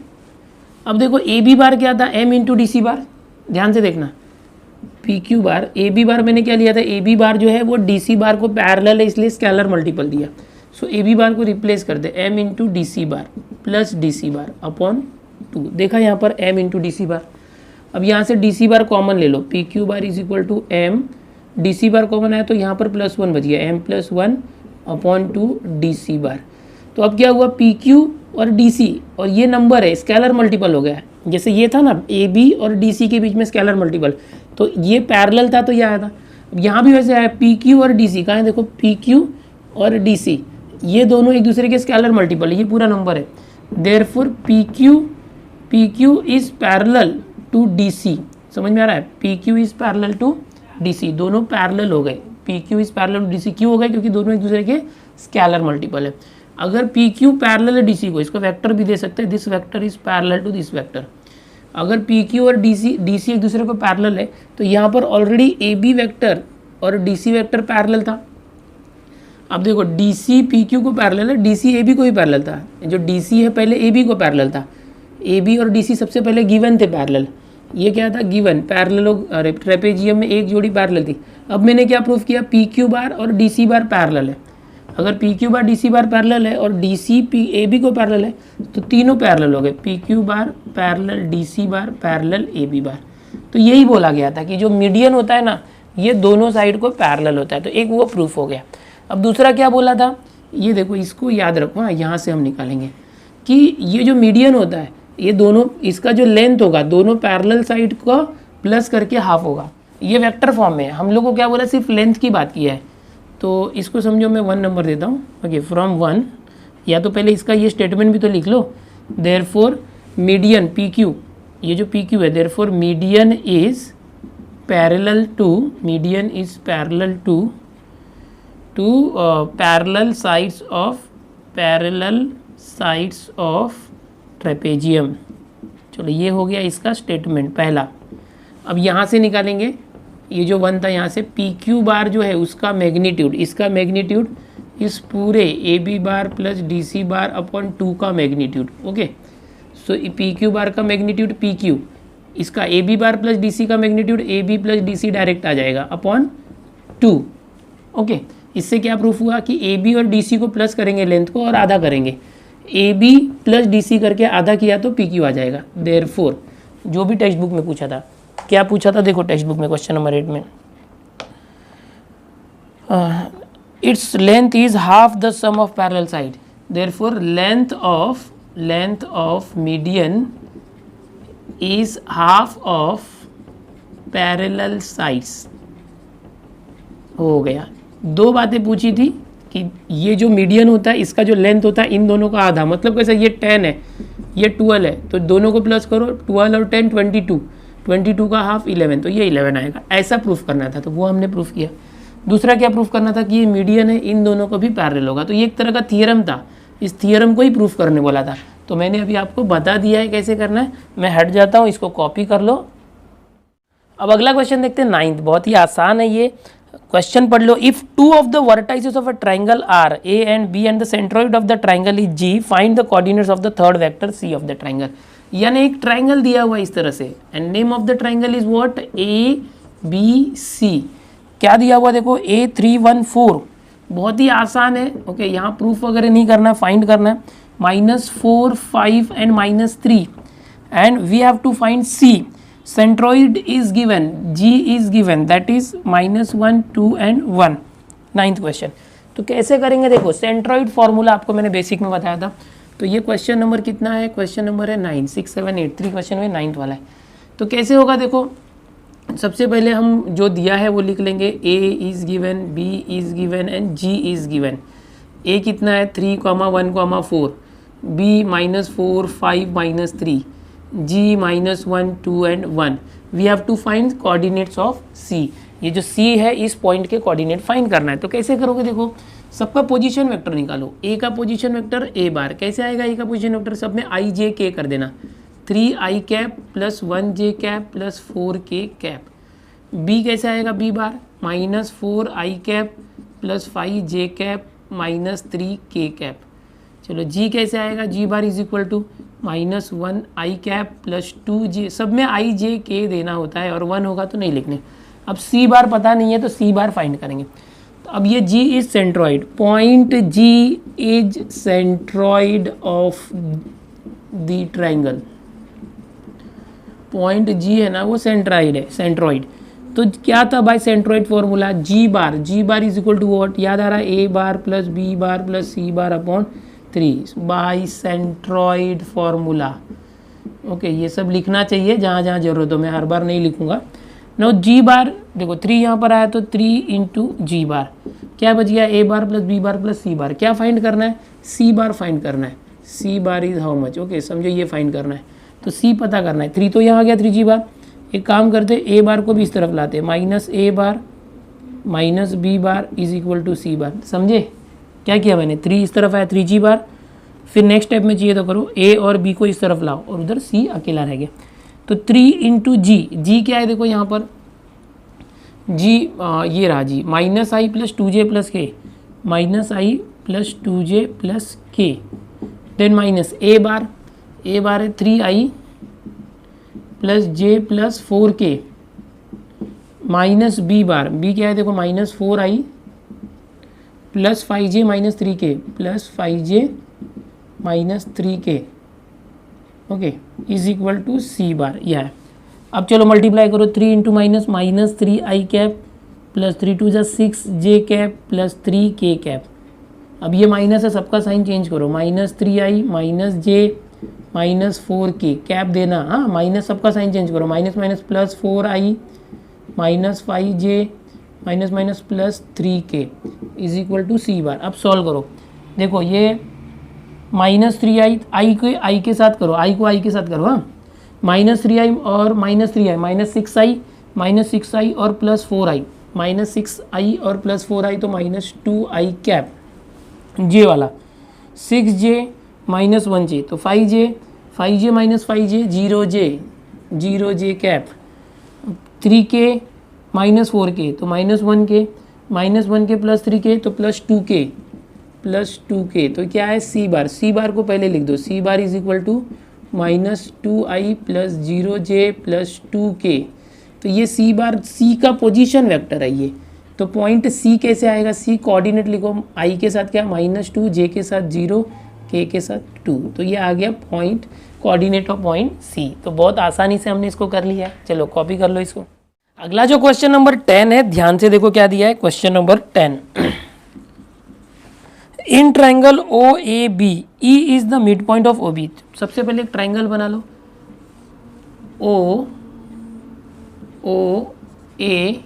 अब देखो AB बार क्या था, M इंटू DC बार, ध्यान से देखना, PQ बार, AB बार मैंने क्या लिया था, AB बार जो है वो DC बार को पैरेलल है इसलिए स्केलर मल्टीपल दिया, सो AB बार को रिप्लेस कर दे, M इंटू DC बार प्लस DC बार अपॉन 2। देखा यहाँ पर M इंटू DC बार। अब यहाँ से DC बार कॉमन ले लो, PQ bar is equal to M, DC bar common आया तो यहाँ पर +1 बच गया, M plus 1 upon 2 DC bar. तो अब क्या हुआ, पी क्यू और डी सी, और ये नंबर है स्केलर मल्टीपल हो गया है। जैसे ये था ना ए बी और डी सी के बीच में स्केलर मल्टीपल, तो ये पैरेलल था तो ये आया था। यहाँ भी वैसे आया पी क्यू और डी सी, कहाँ है देखो पी क्यू और डी सी, ये दोनों एक दूसरे के स्केलर मल्टीपल, ये पूरा नंबर है। Therefore P Q is parallel to D C, समझ में आ रहा है, P Q is parallel to D C, दोनों पैरेलल हो गए। P Q is parallel to D C क्यों हो गए, क्योंकि दोनों एक दूसरे के स्केलर मल्टीपल है। अगर पी क्यू पैरेलल है डी सी को, इसको वेक्टर भी दे सकते हैं, this vector is parallel to this vector. अगर पी क्यू और डी सी एक दूसरे को पैरेलल है तो यहाँ पर ऑलरेडी ए बी वेक्टर और डी सी वेक्टर पैरेलल था। अब देखो डी सी पी क्यू को पैरेलल है, डी सी ए बी को भी पैरेलल था। जो डी सी है पहले ए बी को पैरेलल था, ए बी और डी सी सबसे पहले गिवन थे पैरेलल, ये क्या था गिवन पैरेलल, ट्रेपेजियम में एक जोड़ी पैरेलल थी। अब मैंने क्या प्रूफ किया, पी क्यू बार और डी सी बार पैरेलल है। अगर P Q bar D C bar parallel है और D C P A B को पैरेलल है तो तीनों पैरेलल हो गए, P Q bar parallel D C bar parallel A B bar. तो यही बोला गया था कि जो मीडियन होता है ना ये दोनों साइड को पैरेलल होता है, तो एक वो प्रूफ हो गया। अब दूसरा क्या बोला था, ये देखो इसको याद रखो, हाँ यहाँ से हम निकालेंगे कि ये जो मीडियन होता है ये दोनों, इसका जो लेंथ होगा दोनों पैरेलल साइड को प्लस करके हाफ होगा। ये वेक्टर फॉर्म में है, हम लोग को क्या बोला, सिर्फ लेंथ की बात की है। तो इसको समझो मैं 1 नंबर देता हूँ, ओके, फ्रॉम 1, या तो पहले इसका ये स्टेटमेंट भी तो लिख लो, देयरफॉर मीडियन पी क्यू, ये जो पी क्यू है, therefore median is parallel to parallel sides of trapezium. चलो ये हो गया इसका स्टेटमेंट पहला। अब यहाँ से निकालेंगे, ये जो 1 था यहाँ से पी क्यू बार जो है उसका मैग्नीट्यूड, इसका मैग्नीट्यूड इस पूरे A B bar plus D C bar upon 2 का magnitude, okay. So P Q bar का मैग्नीट्यूड पी क्यू, इसका A B bar plus D C का magnitude A B plus D C direct आ जाएगा upon 2, okay. इससे क्या proof हुआ कि ए बी और डी सी को प्लस करेंगे लेंथ को और आधा करेंगे, A B plus D C करके आधा किया तो पी क्यू आ जाएगा। देयरफॉर जो भी टेक्स्ट बुक में पूछा था, क्या पूछा था देखो टेक्स्ट बुक में क्वेश्चन नंबर 8 में, its length is half the sum of parallel side, therefore length of median is half of parallel sides. हो गया, 2 बातें पूछी थी कि ये जो मीडियन होता है इसका जो लेंथ होता है इन दोनों का आधा, मतलब कैसे, ये 10 है ये 12 है तो दोनों को प्लस करो, 12 और 10 22 का हाफ 11, तो ये 11 आएगा, ऐसा प्रूफ करना था, तो वो हमने प्रूफ किया। दूसरा क्या प्रूफ करना था कि ये मीडियन है इन दोनों को भी पैरेलल होगा, तो ये एक तरह का थियरम था, इस थियरम को ही प्रूफ करने बोला था। तो मैंने अभी आपको बता दिया है कैसे करना है, मैं हट जाता हूँ, इसको कॉपी कर लो। अब अगला क्वेश्चन देखते हैं 9th, बहुत ही आसान है ये क्वेश्चन, पढ़ लो। If 2 of the vertices of a triangle are A and B and the centroid of the triangle is G, find the coordinates of the third vector C of the triangle. यानी एक triangle दिया हुआ इस तरह से, and name of the triangle is what, A B C. क्या दिया हुआ देखो, A314, बहुत ही आसान है, ओके। यहाँ प्रूफ वगैरह नहीं करना, फाइंड करना है, -4 5 and -3, and we have to find C. Centroid is given, G is given, that is -1 2 and 1। 9th क्वेश्चन, तो कैसे करेंगे देखो, सेंट्रोइड फॉर्मूला आपको मैंने बेसिक में बताया था। तो ये क्वेश्चन नंबर कितना है, क्वेश्चन नंबर है 9, 6 7 8, 3 क्वेश्चन में 9th वाला है। तो कैसे होगा देखो, सबसे पहले हम जो दिया है वो लिख लेंगे, A is given, B is given and G is given. A कितना है 3, 1, 4, B -4 5 -3, G -1 2 and 1। We have to find coordinates of C। ये जो C है इस पॉइंट के कोऑर्डिनेट फाइंड करना है। तो कैसे करोगे देखो, सबका पोजीशन वेक्टर निकालो। A का पोजीशन वेक्टर A बार, कैसे आएगा A का पोजीशन वेक्टर, सब में I J K कर देना, 3i cap plus 1j cap plus 4k cap. B कैसे आएगा B bar, -4i cap plus 5j cap minus 3k cap. चलो G कैसे आएगा, G bar is equal to -1i cap plus 2j, सब में i j k देना होता है और 1 होगा तो नहीं लिखने। अब C बार पता नहीं है तो C बार फाइंड करेंगे। तो अब ये G is centroid, point G is centroid of the triangle. Point G है ना वो सेंट्रॉइड है, सेंट्रॉइड। तो क्या था भाई centroid formula, G bar is equal to what, याद आ रहा है, A bar plus B bar plus C bar upon 3 by centroid formula. Okay, ये सब लिखना चाहिए जहाँ जहाँ जरूरत हो, मैं हर बार नहीं लिखूंगा। नो जी बार, देखो 3 यहाँ पर आया तो 3 इंटू जी बार, क्या बच गया A bar plus B bar plus C bar. क्या फाइंड करना है? सी बार फाइंड करना है। C bar is how much. Okay, समझो ये फाइंड करना है, तो सी पता करना है। 3 तो यहाँ आ गया 3 जी बार। एक काम करते ए बार को भी इस तरफ लाते, minus A bar minus B bar is equal to C bar. समझे क्या किया मैंने? 3 इस तरफ आया 3 जी बार, फिर नेक्स्ट स्टेप में चाहिए तो करो ए और बी को इस तरफ लाओ और उधर सी अकेला रह गया। तो 3 इंटू जी, जी क्या है देखो यहाँ पर जी, ये रहा G, minus I plus 2j plus K, minus I plus 2j plus K, then minus A bar है 3i plus j plus 4k, minus B bar, B क्या है देखो minus 4i plus 5j minus 3k plus 5j minus 3k। Okay, is equal to C bar, यह है। अब चलो multiply करो, 3 into minus minus 3i cap plus 3 two जा 6j cap plus 3k cap. अब ये माइनस है, सबका साइन चेंज करो, minus 3i minus j minus 4k cap देना, हाँ माइनस सबका साइन चेंज करो, minus minus plus 4i minus 5j minus minus plus 3k is equal to C bar. अब सॉल्व करो, देखो ये माइनस 3i, आई को आई के साथ करो, आई को आई के साथ करो, हाँ माइनस 3i और माइनस 3i माइनस 6i और प्लस 4i, माइनस 6i और प्लस 4i तो माइनस 2i कैप, जे वाला 6j माइनस 1j तो 5j minus 5j 0j cap, 3k minus 4k तो माइनस 1k प्लस 3k तो प्लस 2k तो क्या है सी बार। सी बार को पहले लिख दो, C bar is equal to minus 2i plus 0j plus 2k। तो ये सी बार सी का पोजीशन वेक्टर है ये, तो पॉइंट सी कैसे आएगा? सी कोऑर्डिनेट लिखो, आई के साथ क्या माइनस 2, जे के साथ 0, के के साथ 2, तो ये आ गया point, coordinate of point C. तो बहुत आसानी से हमने इसको कर लिया है। चलो कॉपी कर लो इसको। अगला जो क्वेश्चन नंबर 10 है, ध्यान से देखो क्या दिया है question number 10। In triangle O A B E is the mid point of O B. सबसे पहले एक ट्राइंगल बना लो, O A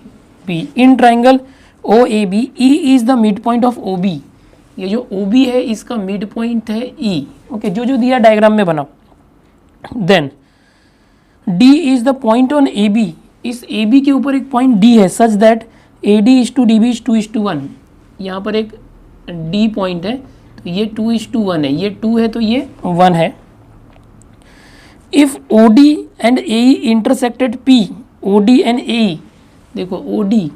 B, in triangle O A B E is the mid point of O B. ये जो O B है इसका mid point है ई। ओके, जो जो दिया डायग्राम में बनाओ। Then D is the point on A B, इस ए बी के ऊपर एक पॉइंट डी है such that A D is to D B is 2:1। यहाँ पर एक डी पॉइंट है तो ये 2:1 है, ये 2 है तो ये 1 है। If O D and A intersected P, O D and A, देखो O D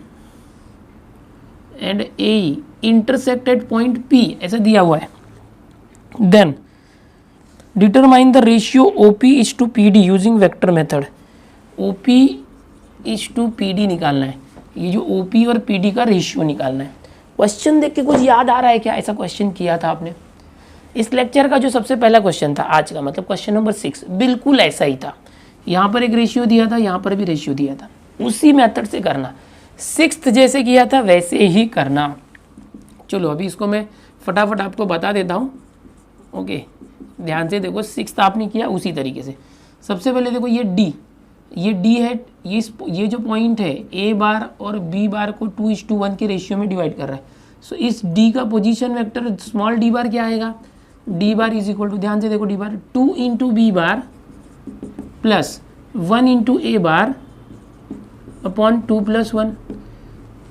and A intersected point P ऐसा दिया हुआ है। Then determine the ratio O P is to P D using vector method. O P is to P D निकालना है, ये जो O P और पी डी का रेशियो निकालना है। क्वेश्चन देख के कुछ याद आ रहा है क्या? ऐसा क्वेश्चन किया था आपने इस लेक्चर का जो सबसे पहला क्वेश्चन था आज का, मतलब क्वेश्चन नंबर 6, बिल्कुल ऐसा ही था। यहाँ पर एक रेशियो दिया था, यहाँ पर भी रेशियो दिया था, उसी मेथड से करना। 6th जैसे किया था वैसे ही करना। चलो अभी इसको मैं फटाफट आपको बता देता हूँ। ओके, ध्यान से देखो, 6th आपने किया उसी तरीके से। सबसे पहले देखो ये डी है, ये जो पॉइंट है ए बार और बी बार को 2:1 के रेशियो में डिवाइड कर रहा है। सो इस डी का position vector small D bar क्या आएगा? D bar is equal to, ध्यान से देखो, D bar 2 into B bar plus 1 into A bar upon 2 + 1।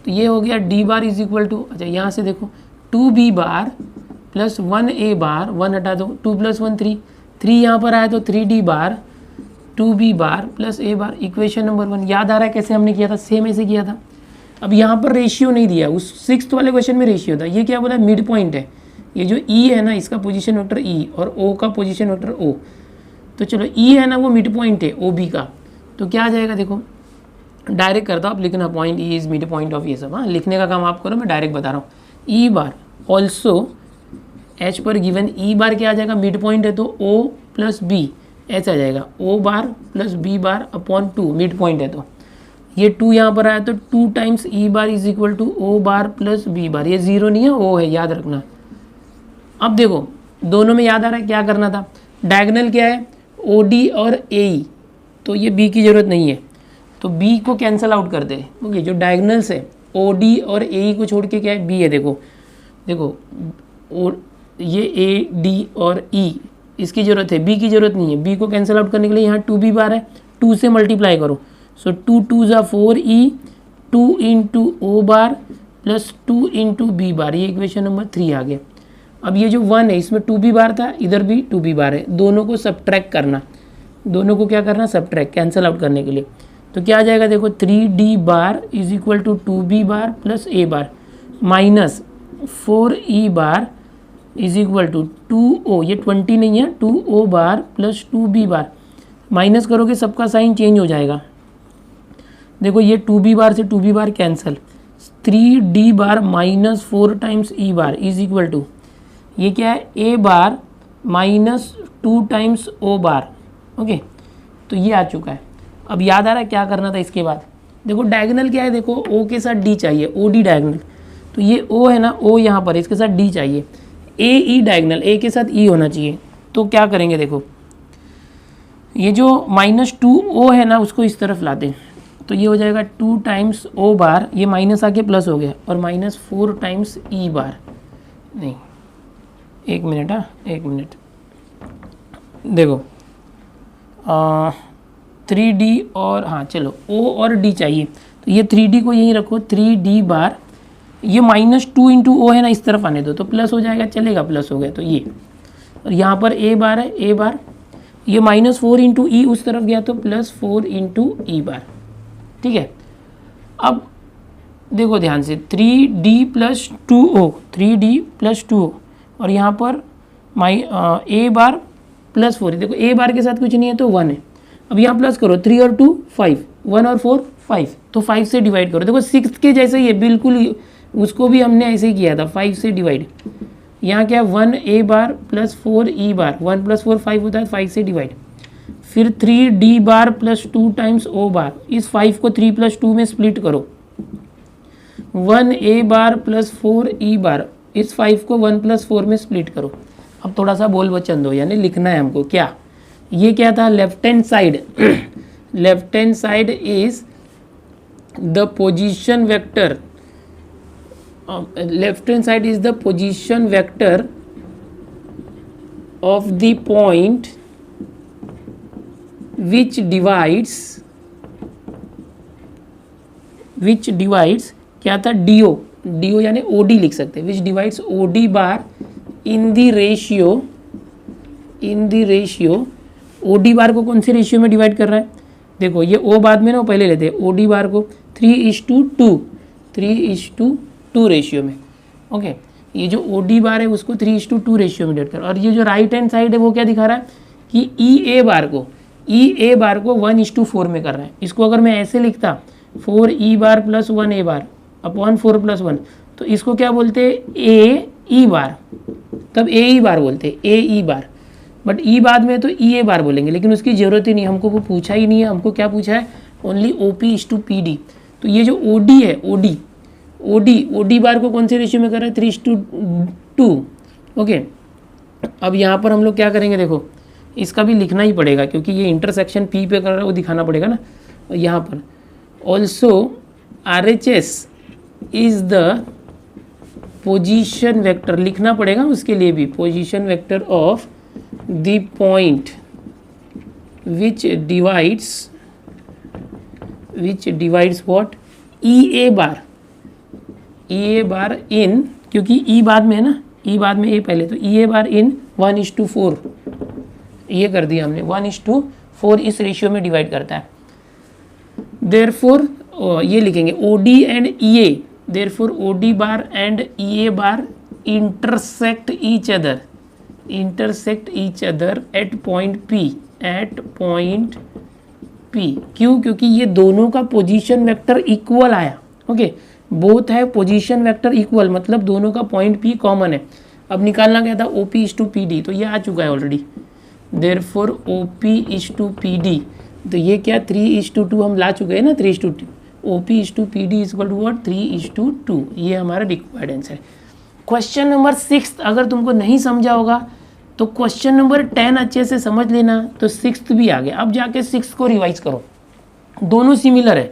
तो ये हो गया D bar is equal to, अच्छा यहाँ से देखो 2 बी बार प्लस 1 ए बार, 1 हटा दो, 2 + 1 3, 3 यहाँ पर आया तो 3 D bar 2 B bar plus A bar. Equation number 1 याद आ रहा है कैसे हमने किया था? सेम ऐसे किया था। अब यहाँ पर रेशियो नहीं दिया, उस 6th वाले क्वेश्चन में रेशियो था। ये क्या बोला? मिड पॉइंट है। ये जो ई है ना, इसका पोजीशन वेक्टर ई और ओ का पोजीशन वेक्टर ओ। तो चलो ई है ना, वो मिड पॉइंट है ओ बी का, तो क्या आ जाएगा? देखो डायरेक्ट करता हूँ, आप लिखना point E is mid point of ये सब। हाँ, लिखने का काम आप करो, मैं डायरेक्ट बता रहा हूँ। ई बार ऑल्सो एच पर गिवन ई बार क्या आ जाएगा? मिड पॉइंट है तो ओ प्लस बी ऐसा आ जाएगा, O bar plus B bar upon 2, mid point है तो ये 2 यहाँ पर आया तो 2 times E bar is equal to O bar plus B bar. ये 0 नहीं है, ओ है, याद रखना। अब देखो दोनों में याद आ रहा है क्या करना था, डायगोनल क्या है OD और AE, तो ये B की ज़रूरत नहीं है, तो B को कैंसिल आउट कर दे। ओके, जो डायगोनल्स है OD और AE को छोड़ के क्या है B है, देखो देखो, और ये AD और E इसकी ज़रूरत है, B की ज़रूरत नहीं है। B को कैंसिल आउट करने के लिए यहाँ 2B बार है, 2 से मल्टीप्लाई करो, सो 2 2 ज़ा 4E, 2 इंटू O बार प्लस 2 इंटू B बार, ये इक्वेशन नंबर 3 आ गया। अब ये जो 1 है इसमें 2B बार था, इधर भी 2B बार है, दोनों को सब्ट्रैक्ट करना, दोनों को क्या करना, सब्ट्रैक्ट, कैंसिल आउट करने के लिए। तो क्या आ जाएगा, देखो 3D bar is equal to 2B bar plus A bar minus 4E bar is equal to 2O, ये 20 नहीं है, 2O बार प्लस 2B बार, माइनस करोगे सबका साइन चेंज हो जाएगा। देखो ये 2B बार से 2B बार cancel, 3D bar minus 4 times E bar is equal to, ये क्या है A bar minus 2 times O bar. Okay, तो ये आ चुका है। अब याद आ रहा है क्या करना था इसके बाद, देखो डायगोनल क्या है, देखो O के साथ D चाहिए, OD डायगोनल, तो ये O है ना, O यहाँ पर इसके साथ D चाहिए, AE डायगोनल, A के साथ E होना चाहिए। तो क्या करेंगे, देखो ये जो -2O है ना उसको इस तरफ लाते हैं, तो ये हो जाएगा 2 टाइम्स O बार, ये माइनस आके प्लस हो गया, और -4 टाइम्स E बार, नहीं एक मिनट, हाँ एक मिनट, देखो 3D और हाँ चलो O और D चाहिए, तो ये 3D को यहीं रखो, 3D बार, ये -2 इंटू O है ना इस तरफ आने दो, तो प्लस हो जाएगा, चलेगा, प्लस हो गया तो ये, और यहाँ पर A बार है, A बार, ये -4 इंटू E उस तरफ गया तो +4 इंटू E बार, ठीक है। अब देखो ध्यान से 3D plus 2O, 3D plus 2O, और यहाँ पर A बार प्लस 4 है, देखो A बार के साथ कुछ नहीं है तो 1 है, अब यहाँ प्लस करो, 3 और 2 5, 1 और 4 5, तो 5 से डिवाइड करो, देखो 6 के जैसे ही है बिल्कुल, उसको भी हमने ऐसे ही किया था, 5 से डिवाइड, यहाँ क्या 1 A bar plus 4 E bar, 1 plus 4 5 होता है, 5 से डिवाइड, फिर 3D बार प्लस 2 टाइम्स O बार, इस 5 को 3 प्लस 2 में स्प्लिट करो, 1 A बार प्लस 4 E बार, इस 5 को 1 प्लस 4 में स्प्लिट करो। अब थोड़ा सा बोल वचन दो, यानी लिखना है हमको, क्या ये क्या था, left hand side left hand side is the position vector, left hand side is the position vector of the point which divides क्या था, DO यानी OD लिख सकते हैं, which divides OD bar in the ratio OD बार को कौन से ratio में डिवाइड कर रहा है, देखो ये O बाद में ना, पहले लेते हैं OD बार को 3:2 रेशियो में। ओके, ये जो OD बार है उसको 3:2 रेशियो में डिवाइड कर, और ये जो राइट हैंड साइड है वो क्या दिखा रहा है कि EA बार को 1:4 में कर रहा है। इसको अगर मैं ऐसे लिखता 4E बार प्लस 1A बार अपॉन 4 + 1, तो इसको क्या बोलते हैं, AE बार, तब AE बार बोलते हैं, AE बार, बट E बाद में तो EA बार बोलेंगे, लेकिन उसकी ज़रूरत ही नहीं, हमको वो पूछा ही नहीं है, हमको क्या पूछा है, ओनली OP:PD। तो ये जो OD है, OD बार को कौन से रेशियो में कर रहा है, 3:2। ओके, अब यहाँ पर हम लोग क्या करेंगे, देखो इसका भी लिखना ही पड़ेगा क्योंकि ये इंटरसेक्शन P पे कर रहा है, वो दिखाना पड़ेगा ना। यहाँ पर also RHS is the position vector, लिखना पड़ेगा उसके लिए भी, position vector of the point which divides what, EA बार इन, क्योंकि E बाद में है ना, E बाद में A पहले, तो EA बार इन 1:4, ये कर दिया हमने, 1:4 इस रेशियो में डिवाइड करता है। देयरफॉर ये लिखेंगे OD and EA, therefore OD bar and EA bar intersect each other at point P। क्यों, क्योंकि ये दोनों का पोजीशन वेक्टर इक्वल आया। ओके, बोथ है पोजीशन वेक्टर इक्वल, मतलब दोनों का पॉइंट P कॉमन है। अब निकालना क्या था, OP:PD, तो ये आ चुका है ऑलरेडी, देयरफॉर OP:PD, तो ये क्या 3:2 हम ला चुके हैं ना, 3:2, OP:PD इक्वल टू व्हाट, 3:2, ये हमारा रिक्वायर्ड आंसर है। क्वेश्चन नंबर 6 अगर तुमको नहीं समझा होगा तो क्वेश्चन नंबर 10 अच्छे से समझ लेना, तो 6th भी आ गया। अब जाके 6th को रिवाइज करो, दोनों सिमिलर है,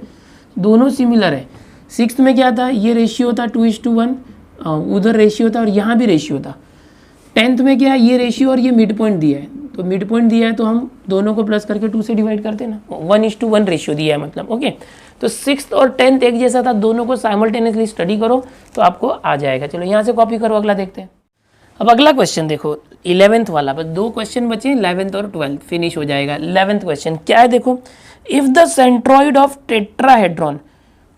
दोनों सिमिलर है। 6th में क्या था, ये रेशियो था 2:1, उधर रेशियो था और यहाँ भी रेशियो था। 10th में क्या है, ये रेशियो और ये मिड पॉइंट दिया है, तो मिड पॉइंट दिया है तो हम दोनों को प्लस करके 2 से डिवाइड करते ना, 1:1 रेशियो दिया है मतलब। ओके, तो 6th और 10th एक जैसा था, दोनों को साइमल्टेनियसली स्टडी करो तो आपको आ जाएगा। चलो यहाँ से कॉपी करो, अगला देखते हैं। अब अगला क्वेश्चन देखो 11th वाला, बस 2 क्वेश्चन बचे, 11th और 12th फिनिश हो जाएगा। 11th क्वेश्चन क्या है देखो, if the centroid of tetrahedron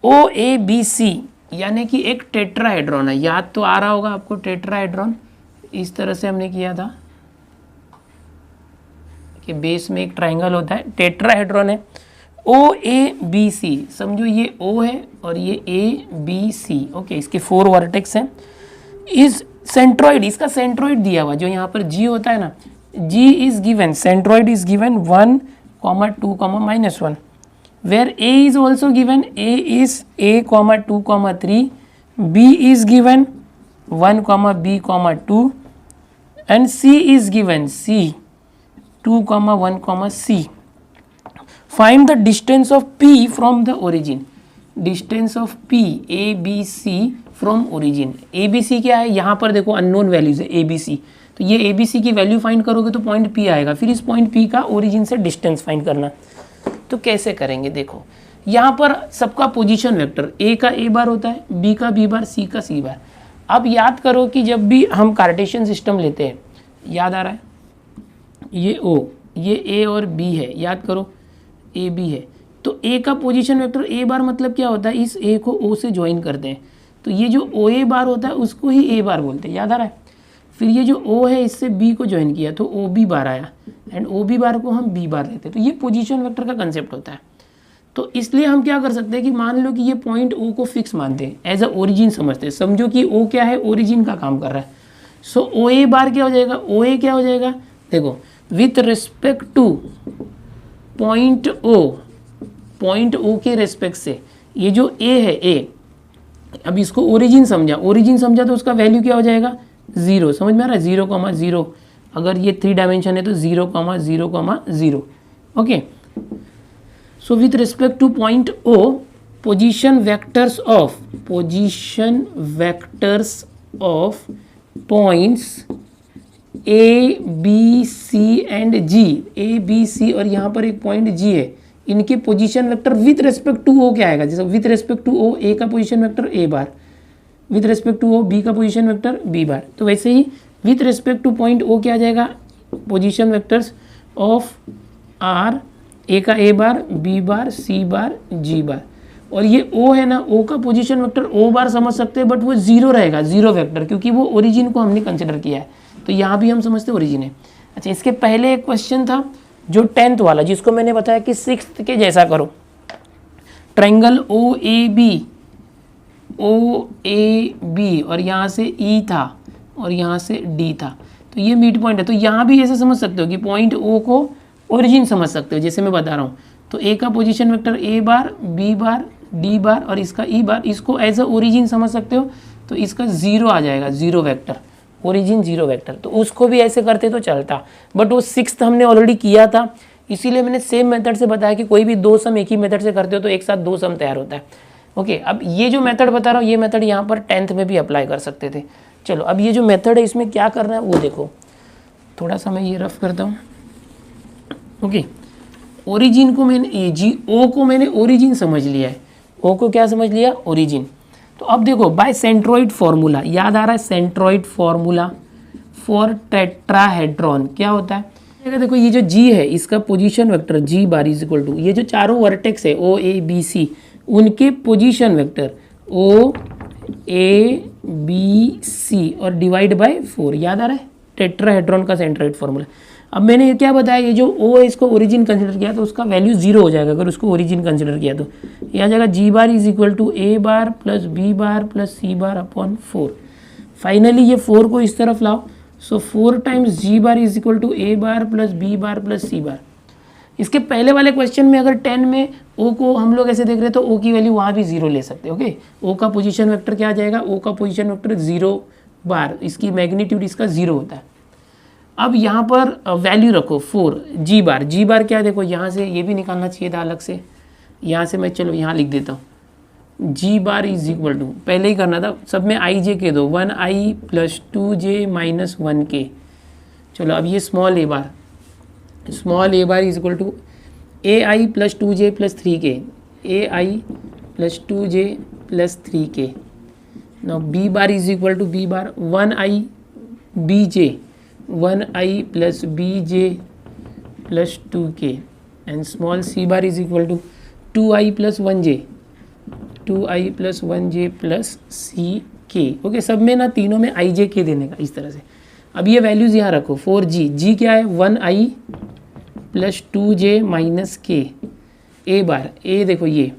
OABC, यानी कि एक टेट्राहेड्रॉन है, याद तो आ रहा होगा आपको टेट्राहेड्रॉन, इस तरह से हमने किया था कि बेस में एक ट्राइंगल होता है, टेट्राहेड्रॉन है। OABC, समझो ये O है और ये ABC, ओके, इसके 4 वर्टेक्स हैं। इस सेंट्रॉइड, इसका सेंट्रॉइड दिया हुआ जो यहाँ पर G होता है ना, G is given, centroid is given 1, 2, -1, where A is also given, A is A, 2, 3, B is given 1, B, 2, and C is given, C 2, 1, C. Find the distance of P from the origin. Distance of P, ABC from origin. ABC क्या है, यहाँ पर देखो unknown values है ABC, तो ये ABC की value find करोगे तो पॉइंट P आएगा, फिर इस पॉइंट P का ओरिजिन से डिस्टेंस फाइंड करना। तो कैसे करेंगे देखो, यहाँ पर सबका पोजीशन वेक्टर, A का A बार होता है, B का B बार, C का C बार। अब याद करो कि जब भी हम कार्टेशियन सिस्टम लेते हैं, याद आ रहा है, ये O, ये A और B है, याद करो A B है, तो A का पोजीशन वेक्टर A बार मतलब क्या होता है, इस A को O से ज्वाइन करते हैं, तो ये जो OA बार होता है उसको ही A बार बोलते हैं, याद आ रहा है। फिर ये जो O है इससे B को ज्वाइन किया तो OB बार आया, एंड OB बार को हम B बार लेते हैं, तो ये पोजीशन वेक्टर का कंसेप्ट होता है। तो इसलिए हम क्या कर सकते हैं कि मान लो कि ये पॉइंट O को फिक्स मानते हैं, एज अ ओरिजिन समझते हैं, समझो कि O क्या है, ओरिजिन का काम कर रहा है। सो OA बार क्या हो जाएगा, OA क्या हो जाएगा, देखो with respect to point O के रेस्पेक्ट से, ये जो A है A, अब इसको ओरिजिन समझा तो उसका वैल्यू क्या हो जाएगा, 0, समझ में आ रहा है, 0,0, अगर ये 3 डायमेंशन है तो 0,0,0, okay. So with respect to point O, position vectors of points A, B, C and G, A, B, C और यहाँ पर एक पॉइंट G है, इनके position vector with respect to O क्या आएगा, जैसे with respect to O A का position vector A bar, with respect to O B का पोजीशन वेक्टर B बार, तो वैसे ही with respect to point O क्या आ जाएगा, position vectors of R, A का A bar, B bar, C bar, G bar, और ये O है ना, O का पोजीशन वेक्टर O बार समझ सकते हैं, बट वो 0 रहेगा, 0 वेक्टर, क्योंकि वो ओरिजिन को हमने कंसिडर किया है, तो यहाँ भी हम समझते ओरिजिन है। अच्छा, इसके पहले एक क्वेश्चन था जो 10th वाला, जिसको मैंने बताया कि 6th के जैसा करो, ट्रायंगल OAB और यहाँ से E था और यहाँ से D था, तो ये मिड पॉइंट है, तो यहाँ भी ऐसे समझ सकते हो कि पॉइंट O को ओरिजिन समझ सकते हो, जैसे मैं बता रहा हूँ, तो A का position vector A bar, B bar, D बार और इसका E बार, इसको एज अ ओरिजिन समझ सकते हो, तो इसका 0 आ जाएगा, 0 वेक्टर, ओरिजिन 0 वेक्टर, तो उसको भी ऐसे करते तो चलता, बट वो 6th हमने ऑलरेडी किया था, इसीलिए मैंने सेम मेथड से बताया कि कोई भी 2 सम एक ही मेथड से करते हो तो एक साथ 2 सम तैयार होता है। ओके, अब ये जो मेथड बता रहा हूँ, ये मेथड यहाँ पर 10th में भी अप्लाई कर सकते थे। चलो अब ये जो मेथड है इसमें क्या करना है वो देखो, थोड़ा सा मैं ये रफ करता हूँ। ओके, ओरिजिन को मैंने O को मैंने ओरिजिन समझ लिया है, O को क्या समझ लिया, ओरिजिन। तो अब देखो बाय सेंट्रॉइड फार्मूला, याद आ रहा है सेंट्रॉइड फार्मूला फॉर टेट्राहेड्रॉन क्या होता है, देखो ये जो G है इसका position vector G bar is equal to, ये जो चारों वर्टेक्स है O A B C, उनके position vector O A B C और डिवाइड बाय 4, याद आ रहा है टेट्राहेड्रॉन का सेंट्रॉइड फार्मूला। अब मैंने ये क्या बताया, ये जो O है इसको ओरिजिन कंसिडर किया तो उसका वैल्यू 0 हो जाएगा, अगर उसको ओरिजिन कंसिडर किया तो ये आ जाएगा G bar is equal to A bar plus B bar plus C bar upon 4। Finally ये 4 को इस तरफ लाओ, so 4 times G bar is equal to A bar plus B bar plus C bar. इसके पहले वाले क्वेश्चन में अगर 10 में O को हम लोग ऐसे देख रहे तो O की वैल्यू वहाँ भी 0 ले सकते हैं। ओके, O का पोजीशन वेक्टर क्या आ जाएगा, O का पोजीशन वेक्टर 0 बार, इसकी मैग्नीट्यूड इसका 0 होता है। अब यहाँ पर वैल्यू रखो 4 जी बार। जी बार क्या है देखो, यहाँ से ये भी निकालना चाहिए था अलग से, यहाँ से मैं चलो यहाँ लिख देता हूँ जी बार इज इक्वल टू, पहले ही करना था सब में आई जे के दो, 1i plus 2j minus 1k। चलो अब ये small A bar is equal to ai plus 2j plus 3k, ai plus 2j plus 3k। Now B bar is equal to B bar 1i plus bj plus 2k and small C bar is equal to 2i plus 1j plus ck। Okay, सब में ना तीनों में i j k देने का इस तरह से। अब ये वैल्यूज़ यहाँ रखो 4g, g क्या है 1i plus 2j minus k। A bar A देखो ये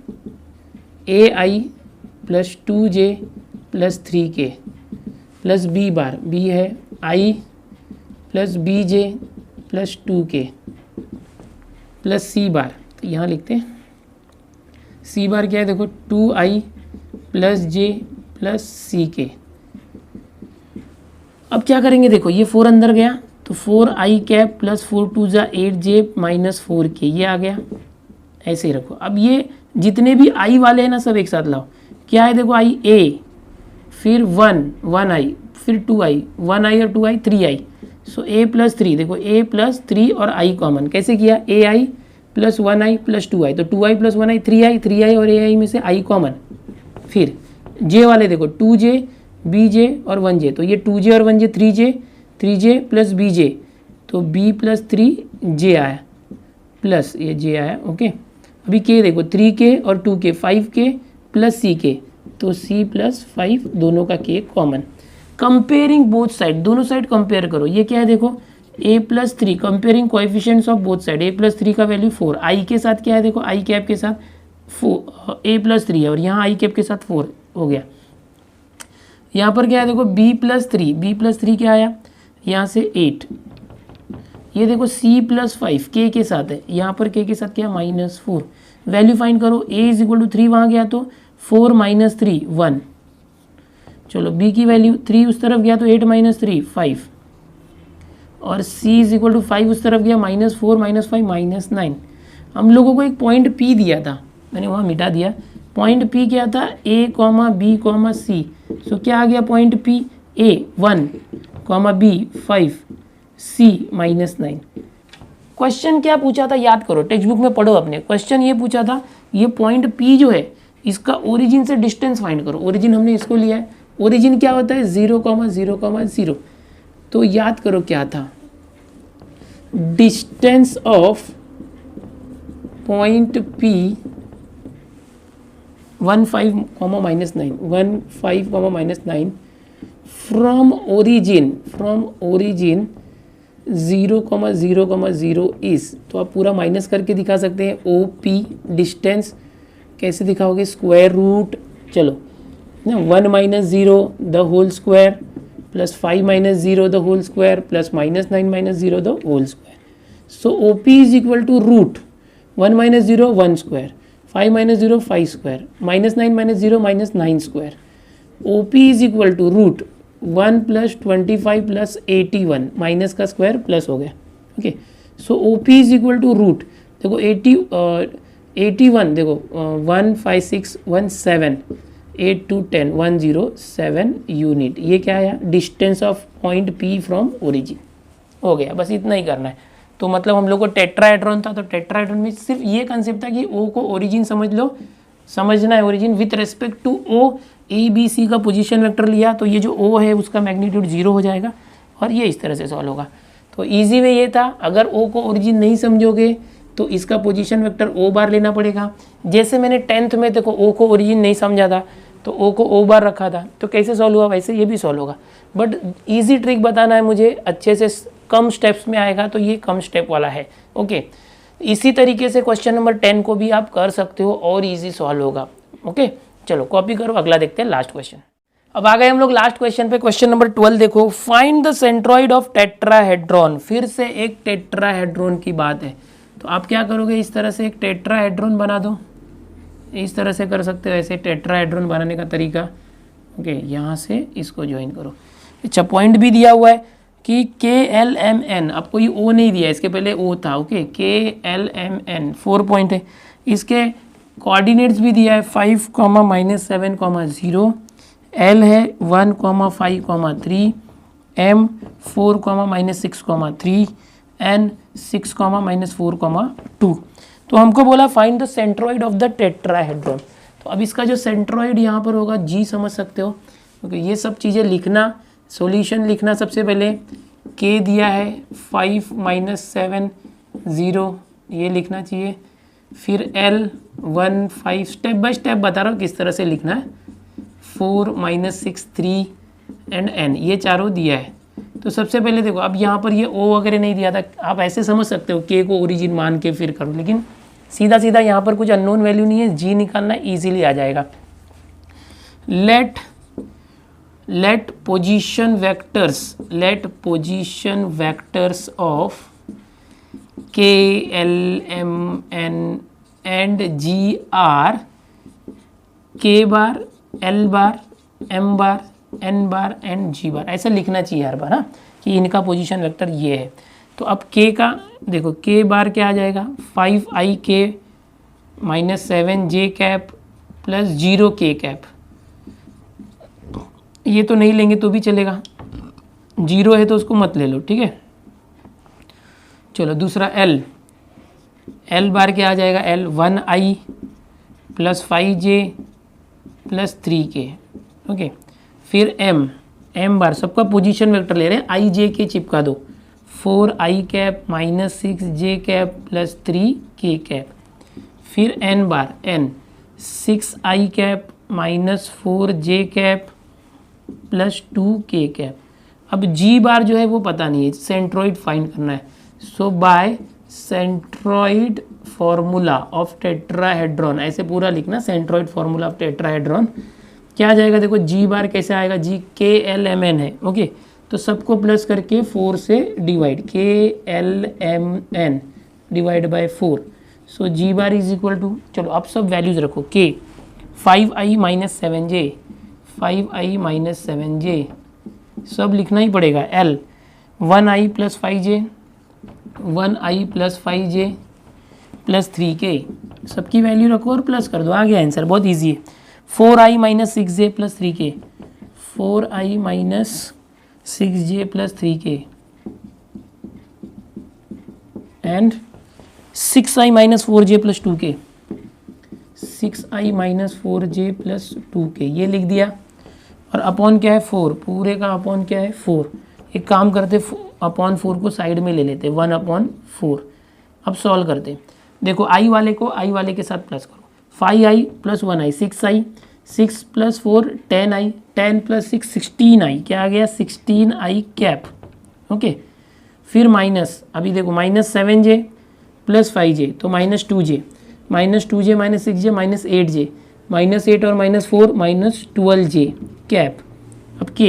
ai plus 2j plus 3k plus B bar B है i plus bj plus 2k plus C bar, तो यहाँ लिखते हैं सी बार क्या है देखो 2i plus j plus ck। अब क्या करेंगे देखो, ये 4 अंदर गया तो 4i कैप प्लस 4 2 जा 8j माइनस 4k, ये आ गया, ऐसे ही रखो। अब ये जितने भी i वाले हैं ना सब एक साथ लाओ। क्या है देखो i a, फिर 1i, फिर 2i, 1i और 2i 3i, so a plus 3, देखो a प्लस 3 और i कॉमन, कैसे किया ai plus 1i plus 2i, तो 2i प्लस 1i 3i और ai में से i कॉमन। फिर j वाले देखो 2j bj और 1j, तो ये 2j और 1j 3j प्लस bj, तो b प्लस 3j आया प्लस ये j आया। ओके, अभी k देखो 3k और 2k 5k प्लस ck, तो c प्लस 5 दोनों का k common. Comparing both side, दोनों साइड कंपेयर करो। ये क्या है देखो a plus 3, comparing coefficients of both side, a plus 3 का वैल्यू 4, i के साथ क्या है देखो i कैप के साथ 4 a प्लस 3 है और यहाँ i कैप के साथ 4 हो गया। यहाँ पर क्या है देखो b प्लस 3 क्या आया यहाँ से 8, ये देखो c प्लस 5 k के साथ है, यहाँ पर k के साथ क्या माइनस 4। वैल्यू फाइंड करो, a इज इक्वल टू 3 वहाँ गया तो 4 माइनस 3 1, चलो b की वैल्यू 3 उस तरफ गया तो 8 माइनस 3 5, और c इज इक्वल टू 5 उस तरफ गया माइनस 4 माइनस 5 माइनस 9। हम लोगों को एक पॉइंट p दिया था, मैंने वहाँ मिटा दिया। पॉइंट p क्या था a comma b comma c, सो क्या आ गया point p a 1 comma b 5 c minus 9। Question क्या पूछा था याद करो, टेक्स्ट बुक में पढ़ो अपने। क्वेश्चन ये पूछा था ये पॉइंट p जो है इसका ओरिजिन से डिस्टेंस फाइंड करो। ओरिजिन हमने इसको लिया है, ओरिजिन क्या होता है 0,0,0, तो याद करो क्या था, distance of point p 15, -9 from origin 0,0,0 is, तो आप पूरा माइनस करके दिखा सकते हैं। OP डिस्टेंस कैसे दिखाओगे, स्क्वायर रूट, चलो 1 minus 0 the whole square plus 5 minus 0 the whole square plus minus 9 minus 0 the whole square. So OP is equal to root 1 minus 0 1 square, 5 minus 0 5 square, minus 9 minus 0 minus 9 square. OP is equal to root 1 plus 25 plus 81, minus का square plus हो गया। Okay, so OP is equal to root देखो 81 देखो 1 5 6 1 7 8 2 10 107 unit. ये क्या आया distance of point P from origin. हो गया, बस इतना ही करना है। तो मतलब हम लोग को टेट्राहेड्रॉन था, तो टेट्राहेड्रॉन में सिर्फ ये कंसेप्ट था कि O को ओरिजिन समझ लो, समझना है origin with respect to O। ABC का पोजीशन वेक्टर लिया तो ये जो O है उसका मैग्नीट्यूड 0 हो जाएगा और ये इस तरह से सॉल्व होगा। तो इजी वे ये था, अगर O को ओरिजिन नहीं समझोगे तो इसका पोजीशन वेक्टर O बार लेना पड़ेगा। जैसे मैंने 10th में देखो O को ओरिजिन नहीं समझा था तो O को O बार रखा था, तो कैसे सॉल्व हुआ वैसे ये भी सॉल्व होगा। बट ईजी ट्रिक बताना है मुझे, अच्छे से कम स्टेप्स में आएगा, तो ये कम स्टेप वाला है। ओके, इसी तरीके से क्वेश्चन नंबर 10 को भी आप कर सकते हो और इजी सॉल्व होगा। ओके, चलो कॉपी करो, अगला देखते हैं लास्ट क्वेश्चन। अब आ गए हम लोग लास्ट क्वेश्चन पे। क्वेश्चन नंबर 12 देखो, find the centroid of tetrahedron. फिर से एक टेट्राहेड्रॉन की बात है, तो आप क्या करोगे, इस तरह से एक टेट्राहेड्रॉन बना दो, इस तरह से कर सकते हो। ऐसे टेट्राहेड्रॉन बनाने का तरीका, ओके, यहाँ से इसको ज्वाइन करो। अच्छा, पॉइंट भी दिया हुआ है, कि KLMN, आपको ये O नहीं दिया, इसके पहले O था, ओके, KLMN 4 पॉइंट है। इसके कोऑर्डिनेट्स भी दिया है 5, -7, 0, L है 1, 5, 3, M 4, -6, 3, N 6, -4, 2। तो हमको बोला find the centroid of the tetrahedron. तो अब इसका जो सेंट्रोइड यहाँ पर होगा G, समझ सकते हो, क्योंकि ये सब चीज़ें लिखना, सॉल्यूशन लिखना, सबसे पहले K दिया है 5, -7, 0, ये लिखना चाहिए। फिर L 1, 5, स्टेप बाय स्टेप बता रहा हूँ किस तरह से लिखना है, 4, -6, 3 एंड N, ये चारों दिया है। तो सबसे पहले देखो, अब यहाँ पर ये O वगैरह नहीं दिया था, आप ऐसे समझ सकते हो K को ओरिजिन मान के फिर करो, लेकिन सीधा सीधा यहाँ पर कुछ अननोन वैल्यू नहीं है, G निकालना ईजिली आ जाएगा। Let position vectors of K, L, M, N and G are K bar, L bar, M bar, N bar and G bar, ऐसा लिखना चाहिए हर बार, हाँ, कि इनका पोजीशन वेक्टर ये है। तो अब K का देखो, K बार क्या आ जाएगा, 5ik -7j cap plus 0k cap, ये तो नहीं लेंगे तो भी चलेगा, 0 है तो उसको मत ले लो, ठीक है। चलो दूसरा L बार क्या आ जाएगा, L 1i plus 5j plus 3k, okay. फिर M बार सबका पोजीशन वेक्टर ले रहे हैं, i j k चिपका दो, 4i cap -6j cap plus 3k cap. फिर N बार 6i cap -4j cap plus 2k cap. अब G बार जो है वो पता नहीं है, सेंट्रोइड फाइंड करना है। So by centroid formula of tetrahedron, ऐसे पूरा लिखना, सेंट्रोइड फॉर्मूला ऑफ टेट्राहेड्रॉन क्या आ जाएगा, देखो G बार कैसे आएगा, G KLMN है, ओके, तो सबको प्लस करके 4 से divide, KLMN divide by 4, so G bar is equal to, चलो अब सब वैल्यूज रखो, K 5i -7j, 5i -7j सब लिखना ही पड़ेगा, L 1i plus 5j, 1i plus 5j plus 3k, सबकी वैल्यू रखो और प्लस कर दो, आ गया आंसर, बहुत इजी है। 4i -6j plus 3k, 4i -6j plus 3k and 6i -4j plus 2k, 6i -4j plus 2k, ये लिख दिया। और अपॉन क्या है, 4, पूरे का अपॉन क्या है, 4। एक काम करते, अपॉन 4 को साइड में ले लेते, 1/4। अब सॉल्व करते, देखो i वाले को i वाले के साथ प्लस करो, 5i plus 1i 6i, 6 plus 4 10i, 10 plus 6 16i, क्या आ गया 16i कैप, ओके। फिर माइनस, अभी देखो -7j प्लस 5j तो -2j, -2j -6j -8j, -8 और -4 -12j कैप। अब k,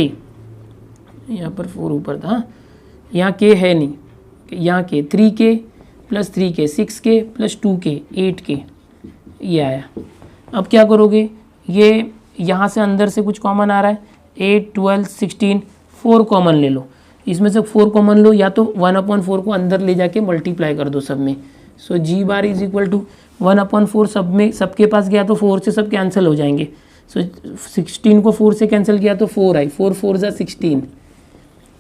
यहाँ पर 4 ऊपर था, यहाँ k है नहीं, यहाँ k 3k plus 3k 6k plus 2k 8k, ये आया। अब क्या करोगे, ये यहाँ से अंदर से कुछ कॉमन आ रहा है, 8 12 16, 4 कॉमन ले लो, इसमें से 4 कॉमन लो, या तो 1/4 को अंदर ले जाके मल्टीप्लाई कर दो सब में। So G bar is equal to 1/4 सब में, सबके पास गया तो 4 से सब कैंसिल हो जाएंगे। सो 16 को 4 से कैंसिल किया तो 4i, 4 4 ज़ा 16,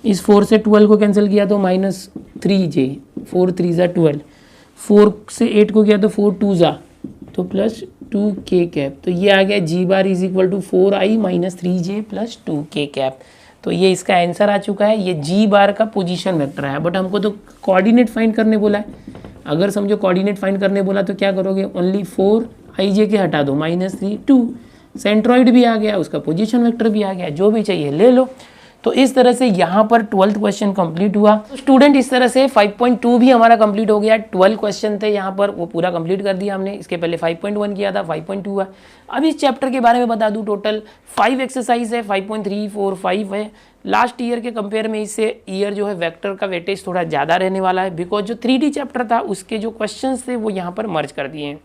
इस 4 से 12 को कैंसिल किया तो -3j, 4 3 ज़ा 12, 4 से 8 को किया तो 4 2 ज़ा तो प्लस 2k कैप। तो ये आ गया G bar is equal to 4i -3j plus 2k cap. तो ये इसका आंसर आ चुका है, ये G बार का पोजीशन वेक्टर है। बट हमको तो कोऑर्डिनेट फाइंड करने बोला है, अगर समझो कोऑर्डिनेट फाइंड करने बोला तो क्या करोगे, ओनली 4ij के हटा दो, -3 2, सेंट्रोइड भी आ गया, उसका पोजीशन वेक्टर भी आ गया, जो भी चाहिए ले लो। तो इस तरह से यहाँ पर 12th क्वेश्चन कंप्लीट हुआ। स्टूडेंट इस तरह से 5.2 भी हमारा कंप्लीट हो गया। 12 क्वेश्चन थे यहाँ पर, वो पूरा कंप्लीट कर दिया हमने। इसके पहले 5.1 किया था, 5.2 हुआ। अब इस चैप्टर के बारे में बता दूँ, टोटल 5 एक्सरसाइज है, 5.3 4 5 है। लास्ट ईयर के कंपेयर में इससे ईयर जो है वेक्टर का वेटेज थोड़ा ज़्यादा रहने वाला है, बिकॉज जो 3D चैप्टर था उसके जो क्वेश्चन थे वो यहाँ पर मर्ज कर दिए हैं।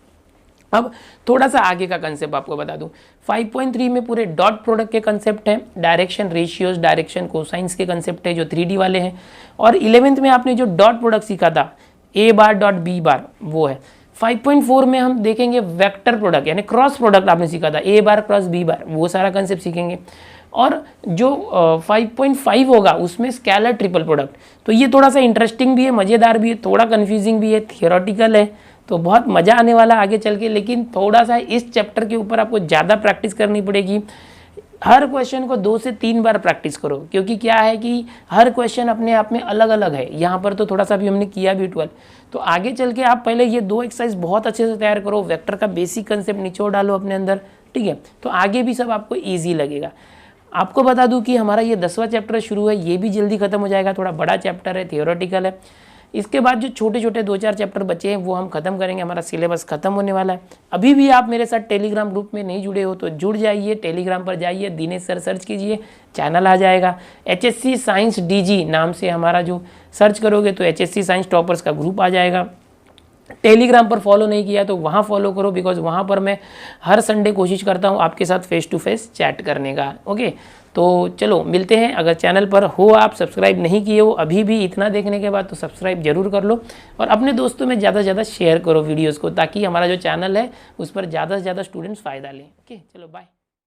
अब थोड़ा सा आगे का कंसेप्ट आपको बता दूं, 5.3 में पूरे डॉट प्रोडक्ट के कंसेप्ट हैं, डायरेक्शन रेशियोज, डायरेक्शन कोसाइंस के कंसेप्ट है जो 3D वाले हैं, और 11th में आपने जो डॉट प्रोडक्ट सीखा था ए बार डॉट बी बार वो है। 5.4 में हम देखेंगे वेक्टर प्रोडक्ट यानी क्रॉस प्रोडक्ट आपने सीखा था ए बार क्रॉस बी बार, वो सारा कंसेप्ट सीखेंगे। और जो 5.5 होगा उसमें स्केलर ट्रिपल प्रोडक्ट, तो ये थोड़ा सा इंटरेस्टिंग भी है, मज़ेदार भी है, थोड़ा कन्फ्यूजिंग भी है, थियोरेटिकल है, तो बहुत मज़ा आने वाला आगे चल के। लेकिन थोड़ा सा इस चैप्टर के ऊपर आपको ज़्यादा प्रैक्टिस करनी पड़ेगी। हर क्वेश्चन को 2 से 3 बार प्रैक्टिस करो, क्योंकि क्या है कि हर क्वेश्चन अपने आप में अलग अलग है। यहाँ पर तो थोड़ा सा भी हमने किया भी 12, तो आगे चल के आप पहले ये 2 एक्सरसाइज बहुत अच्छे से तैयार करो, वेक्टर का बेसिक कंसेप्ट निचोड़ डालो अपने अंदर, ठीक है, तो आगे भी सब आपको ईजी लगेगा। आपको बता दूं कि हमारा ये 10वां चैप्टर शुरू है, ये भी जल्दी खत्म हो जाएगा, थोड़ा बड़ा चैप्टर है, थियोरेटिकल है। इसके बाद जो छोटे छोटे 2-4 चैप्टर बचे हैं वो हम खत्म करेंगे, हमारा सिलेबस खत्म होने वाला है। अभी भी आप मेरे साथ टेलीग्राम ग्रुप में नहीं जुड़े हो तो जुड़ जाइए, टेलीग्राम पर जाइए, दिनेश सर सर्च कीजिए, चैनल आ जाएगा। HSC साइंस DG नाम से हमारा जो सर्च करोगे तो HSC साइंस टॉपर्स का ग्रुप आ जाएगा। टेलीग्राम पर फॉलो नहीं किया तो वहाँ फॉलो करो, बिकॉज वहाँ पर मैं हर संडे कोशिश करता हूँ आपके साथ फेस टू फेस चैट करने का। ओके, तो चलो मिलते हैं। अगर चैनल पर हो आप सब्सक्राइब नहीं किए हो अभी भी इतना देखने के बाद, तो सब्सक्राइब जरूर कर लो और अपने दोस्तों में ज़्यादा से ज़्यादा शेयर करो वीडियोज़ को, ताकि हमारा जो चैनल है उस पर ज़्यादा से ज़्यादा स्टूडेंट्स फ़ायदा लें। ओके, चलो बाय।